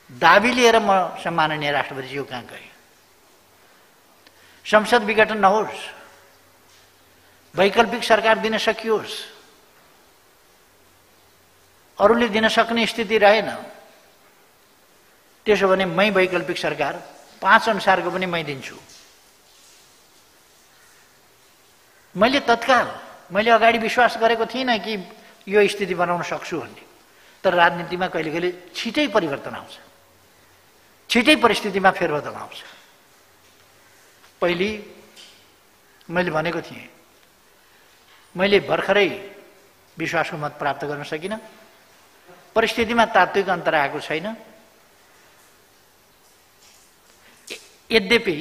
दाबी लिएर म सम्माननीय राष्ट्रपतिज्यू कहाँ गएँ। संसद विघटन नहोस्, वैकल्पिक सरकार दिन सकियोस्, अरूले दिन सक्ने स्थिति रहेन, त्यसो भने मै वैकल्पिक सरकार 5 अनुसारको पनि मै दिन्छु। मैले अगाडि विश्वास गरेको थिइनँ कि यो स्थिति बनाउन सक्छु भन्ने, तर राजनीतिमा कहिले कहिले छिटै परिवर्तन आउँछ, छिटै परिस्थितिमा फेरबदल आउँछ। पहिले मैले भनेको थिएँ, मैले भर्खरै विश्वासको मत प्राप्त गर्न सकिनँ, परिस्थितिमा तात्विक अन्तर आएको छैन। यद्यपि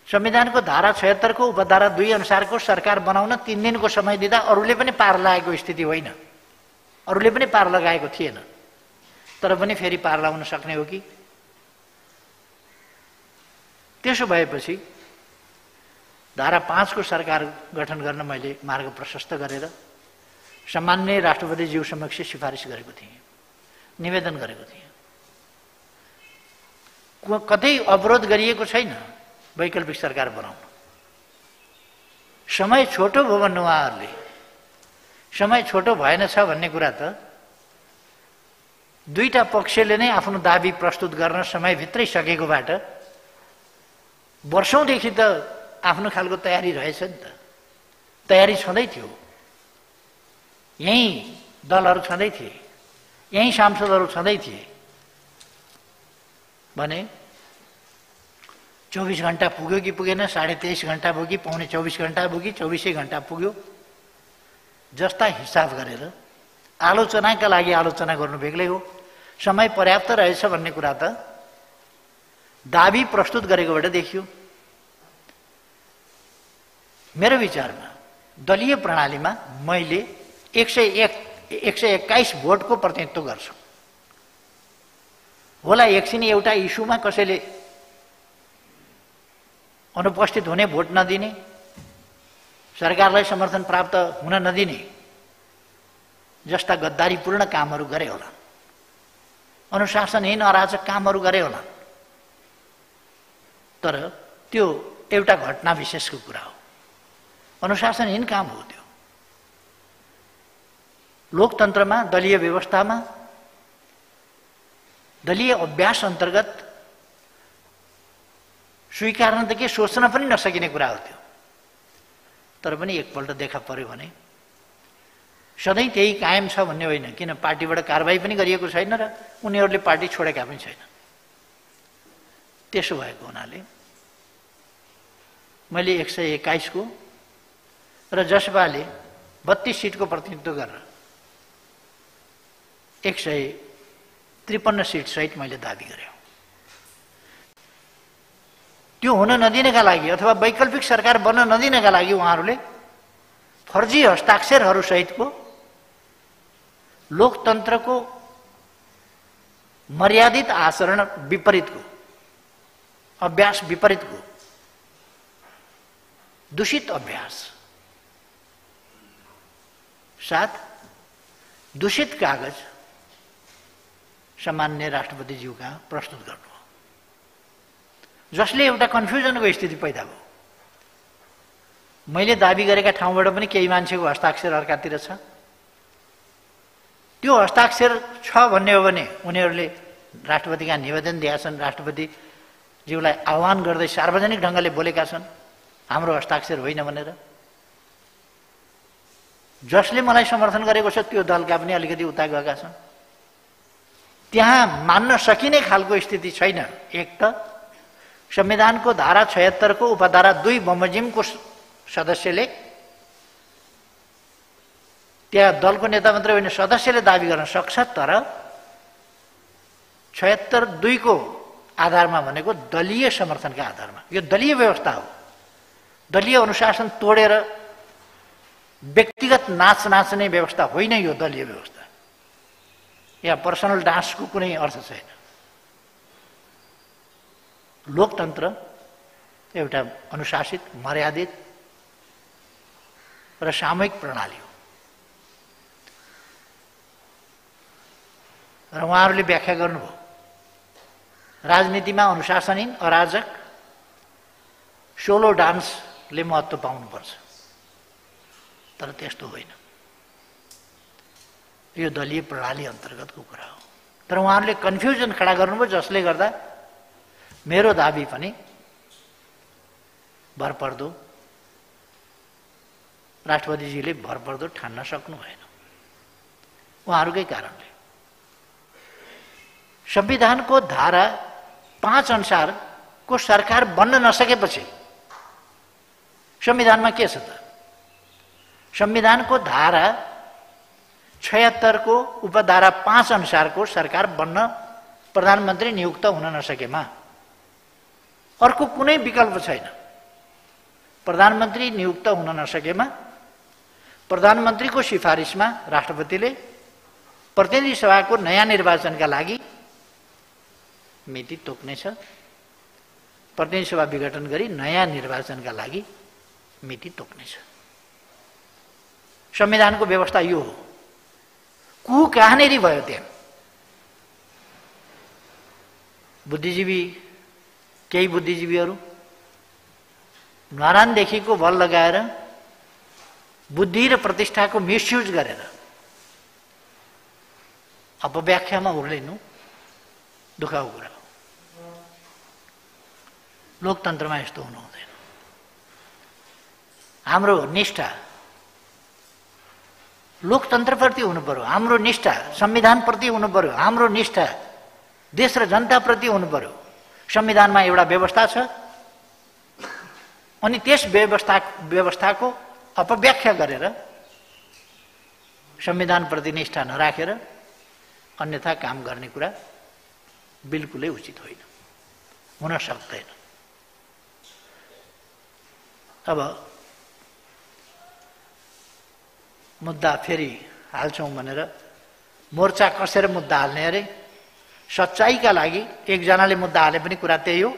संविधानको धारा 76 को उपधारा 2 अनुसारको सरकार बनाउन 3 दिनको समय दिँदा अरूले पनि पार लगाएको स्थिति होइन, अरूले पनि पार लगाएको थिएन, तर पनि फेरि पार लगाउन सक्ने हो कि? त्यसो भएपछि धारा 5 को सरकार गठन गर्न मैले मार्ग प्रशस्त गरेर सम्माननीय राष्ट्रपतिज्यू समक्ष सिफारिस गरेको थिएँ, निवेदन गरेको थिएँ। कतै अवरोध गरिएको छैन वैकल्पिक सरकार बनाउन। समय छोटो भयो भन्नु उहाँहरूले, समय छोटो भएन छ भन्ने कुरा त दुईटा पक्षले नै आफ्नो दाबी प्रस्तुत गर्न समयभित्रै सकेकोबाट वर्षौंदेखि त आफ्नो खालको तयारी रहेछ नि त, तयारी छँदै थियो। यही दलहरू छँदै थिए, यही सांसदहरू छँदै थिए भने 24 घण्टा पुग्यो कि पुगेन, 23.5 घण्टा भयो कि 24 घण्टा भयो कि 24 घण्टा पुग्यो, जस्ता हिसाब गरेर आलोचनाका लागि आलोचना गर्नु बेग्लै हो। समय पर्याप्त रहेछ भन्ने कुरा त दाबी प्रस्तुत गरेकोबाट देखियो। मेरो विचारमा दलीय प्रणालीमा मैले 121 भोटको प्रतिनिधित्व गर्छु। होला एकछिन एउटा इस्युमा कसैले अनुपस्थित हुने, भोट नदिने, सरकारलाई समर्थन प्राप्त हुन नदिने जस्ता गद्दारीपूर्ण कामहरू गरे होला, अनुशासनहीन अराजक कामहरू गरे होला, तर त्यो एउटा घटना विशेषको कुरा हो, अनुशासनहीन काम हो त्यो। लोकतन्त्रमा, दलीय व्यवस्थामा, दलीय अभ्यास अन्तर्गत स्वीकार्न त के सोच्न पनि नसकिने कुरा हो त्यो। तर पनि एकपल्ट देखा पर्यो भने सधैँ त्यही कायम छ भन्ने होइन, किन पार्टीबाट कारबाही पनि गरिएको छैन र उनीहरूले पार्टी छोडेका पनि छैन। त्यसो भएको हुनाले मैले 121 को र जसपाले 32 सिटको प्रतिनिधित्व गरेर 153 सिट सहित मैले दाबी गरेँ। त्यो हुन नदिनका लागि अथवा वैकल्पिक सरकार बन्न नदिनका लागि उहाँहरूले फर्जी हस्ताक्षरहरू सहितको लोकतन्त्रको मर्यादित आचरण विपरीतको, अभ्यास विपरीतको दूषित अभ्यास साथ दूषित कागज सम्माननीय राष्ट्रपतिज्यू कहाँ प्रस्तुत गर्नु हो, जसले एउटा कन्फ्युजनको स्थिति पैदा भयो। मैले दाबी गरेका ठाउँबाट पनि केही मान्छेको हस्ताक्षर अर्कातिर छ। त्यो हस्ताक्षर छ भन्ने हो भने उनीहरूले राष्ट्रपति कहाँ निवेदन दिएका छन्, राष्ट्रपतिज्यूलाई आह्वान गर्दै सार्वजनिक ढङ्गले बोलेका छन् हाम्रो हस्ताक्षर होइन भनेर। जसले मलाई समर्थन गरेको छ त्यो दलका पनि अलिकति उता गएका छन्। त्यहाँ मान्न सकिने खालको स्थिति छैन। एक त संविधानको धारा 76 को उपधारा 2 बमोजिमको सदस्यले, त्यहाँ दलको नेता मात्रै होइन सदस्यले दाबी गर्न सक्छ, तर 76(2) को आधारमा भनेको दलीय समर्थनका आधारमा। यो दलीय व्यवस्था हो। दलीय अनुशासन तोडेर व्यक्तिगत नाच नाच्ने व्यवस्था होइन यो दलीय व्यवस्था। यहाँ पर्सनल डान्सको कुनै अर्थ छैन। लोकतन्त्र एउटा अनुशासित, मर्यादित र सामूहिक प्रणाली हो। र उहाँहरूले व्याख्या गर्नुभयो राजनीतिमा अनुशासनहीन, अराजक, सोलो डान्सले महत्त्व पाउनुपर्छ, तर त्यस्तो होइन। यो दलीय प्रणाली अन्तर्गतको कुरा हो। तर उहाँहरूले कन्फ्युजन खडा गर्नुभयो, जसले गर्दा मेरो दाबी पनि भरपर्दो, राष्ट्रपतिजीले भरपर्दो ठान्न सक्नु भएन उहाँहरूकै कारणले। संविधानको धारा 5 अनुसारको सरकार बन्न नसकेपछि संविधानमा के छ त? संविधानको धारा 76 को उपधारा 5 अनुसारको सरकार बन्न प्रधानमन्त्री नियुक्त हुन नसकेमा अर्को कुनै विकल्प छैन। प्रधानमन्त्री नियुक्त हुन नसकेमा प्रधानमन्त्रीको सिफारिसमा राष्ट्रपतिले प्रतिनिधि सभाको नयाँ निर्वाचनका लागि मिति तोक्नेछ। प्रतिनिधि सभा विघटन गरी नयाँ निर्वाचनका लागि मिति तोक्नेछ। संविधानको व्यवस्था यो हो। कु कहाँनेरि भयो त्यहाँ? बुद्धिजीवी, केही बुद्धिजीवीहरू न्वारानदेखिको बल लगाएर बुद्धि र प्रतिष्ठाको मिसयुज गरेर अपव्याख्यामा उर्लिनु दुःखको कुरा हो। लोकतन्त्रमा यस्तो हुनु हुँदैन। हाम्रो निष्ठा लोकतन्त्रप्रति हुनु पर्यो, हाम्रो निष्ठा संविधानप्रति हुनु पर्यो, हाम्रो निष्ठा देश र जनताप्रति हुनु पर्यो। संविधानमा एउटा व्यवस्था छ अनि त्यस व्यवस्थाको अपव्याख्या गरेर संविधानप्रति निष्ठा नराखेर अन्यथा काम गर्ने कुरा बिल्कुलै उचित होइन, हुन सक्दैन। अब मुद्दा फेरि हाल्छौँ भनेर मोर्चा कसेर मुद्दा हाल्ने अरे। सच्चाइका लागि एकजनाले मुद्दा हाले पनि कुरा त्यही हो,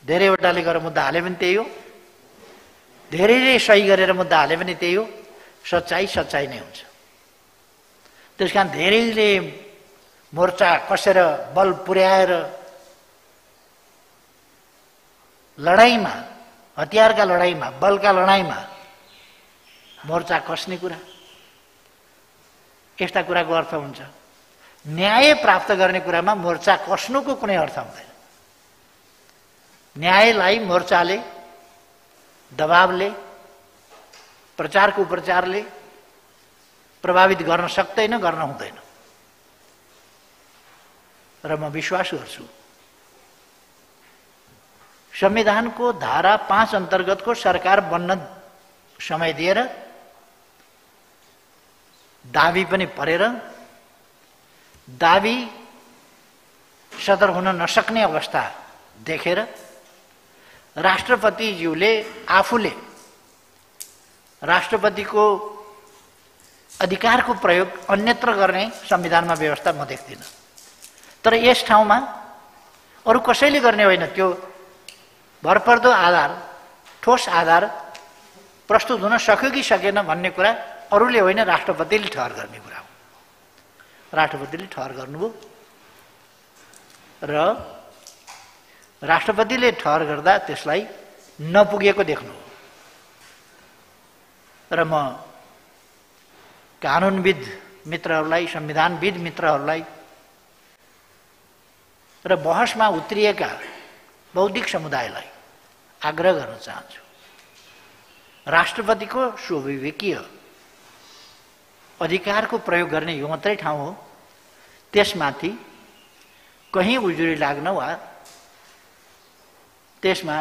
धेरैवटाले गरेर मुद्दा हाले पनि त्यही हो, धेरैले सही गरेर मुद्दा हाले पनि त्यही हो। सच्चाइ सच्चाइ नै हुन्छ। त्यस कारण धेरैले मोर्चा कसेर बल पुर्याएर लडाइँमा, हतियारका लडाइँमा, बलका लडाइँमा मोर्चा कस्ने कुरा, यस्ता कुराको अर्थ हुन्छ। न्याय प्राप्त गर्ने कुरामा मोर्चा कस्नुको कुनै अर्थ हुँदैन। न्यायलाई मोर्चाले, दबावले, प्रचारको उपचारले प्रभावित गर्न सक्दैन, गर्न हुँदैन। र म विश्वास गर्छु संविधानको धारा 5 अन्तर्गतको सरकार बन्न समय दिएर, दाबी पनि परेर, दाबी सदर हुन नसक्ने अवस्था देखेर राष्ट्रपतिज्यूले आफूले राष्ट्रपतिको अधिकारको प्रयोग अन्यत्र गर्ने संविधानमा व्यवस्था म देख्दिनँ। तर यस ठाउँमा अरू कसैले गर्ने होइन। त्यो भरपर्दो आधार, ठोस आधार प्रस्तुत हुन सक्यो कि सकेन भन्ने कुरा अरूले होइन, राष्ट्रपतिले ठहर गर्ने कुरा हो। राष्ट्रपतिले ठहर गर्नुभयो र राष्ट्रपतिले ठहर गर्दा त्यसलाई नपुगेको देख्नु र म कानुनविद मित्रहरूलाई, संविधानविद मित्रहरूलाई र बहसमा उत्रिएका बौद्धिक समुदायलाई आग्रह गर्न चाहन्छु। राष्ट्रपतिको स्वाभाविकीय अधिकारको प्रयोग गर्ने यो मात्रै ठाउँ हो, त्यसमाथि कहीँ उजुरी लाग्न वा त्यसमा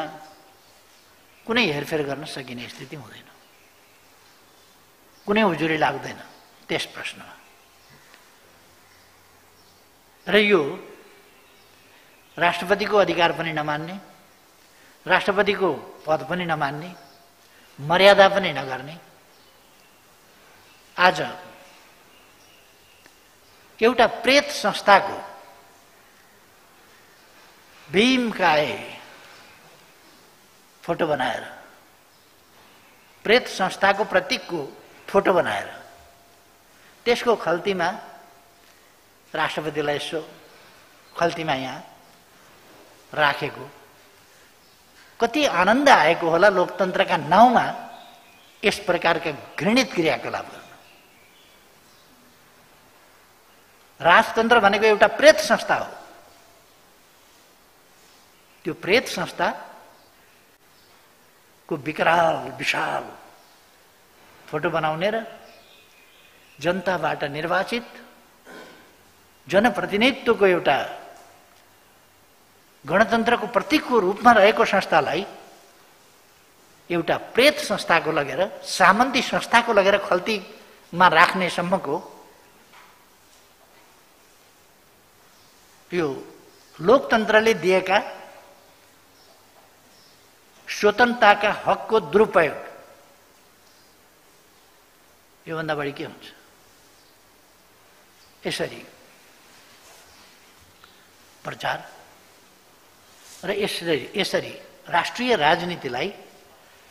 कुनै हेरफेर गर्न सकिने स्थिति हुँदैन, कुनै उजुरी लाग्दैन त्यस प्रश्नमा। र यो राष्ट्रपतिको अधिकार पनि नमान्ने, राष्ट्रपतिको पद पनि नमान्ने, मर्यादा पनि नगर्ने, आज एउटा प्रेत संस्थाको भीमकाय फोटो बनाएर, प्रेत संस्थाको प्रतीकको फोटो बनाएर त्यसको खल्तीमा राष्ट्रपतिलाई यसो खल्तीमा यहाँ राखेको कति आनन्द आएको होला लोकतन्त्रका नाउँमा यस प्रकारका घृणित क्रियाकलाप गर्न। राजतन्त्र भनेको एउटा प्रेत संस्था हो। त्यो प्रेत संस्थाको विकराल विशाल फोटो बनाउने र जनताबाट निर्वाचित जनप्रतिनिधित्वको एउटा गणतन्त्रको प्रतीकको रूपमा रहेको संस्थालाई एउटा प्रेत संस्थाको लगेर, सामन्ती संस्थाको लगेर खल्तीमा राख्ने सम्मको यो लोकतन्त्रले दिएका स्वतन्त्रताका हकको दुरुपयोग, योभन्दा बढी के हुन्छ? यसरी प्रचार र यसरी राष्ट्रिय राजनीतिलाई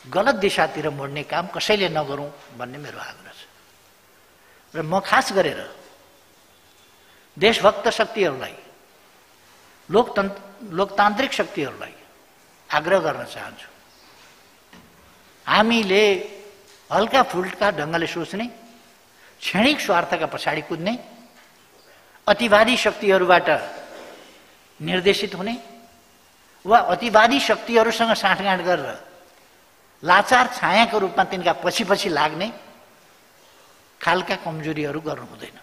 गलत दिशातिर मोड्ने काम कसैले नगरौँ भन्ने मेरो आग्रह छ। र म खास गरेर देशभक्त शक्तिहरूलाई, लोकतान्त्रिक शक्तिहरूलाई आग्रह गर्न चाहन्छु। हामीले हल्का फुल्का ढङ्गले सोच्ने, क्षणिक स्वार्थका पछाडि कुद्ने, अतिवादी शक्तिहरूबाट निर्देशित हुने वा अतिवादी शक्तिहरूसँग साँठगाँठ गरेर लाचार छायाको रूपमा तिनका पछि पछि लाग्ने खालका कमजोरीहरू गर्नु हुँदैन।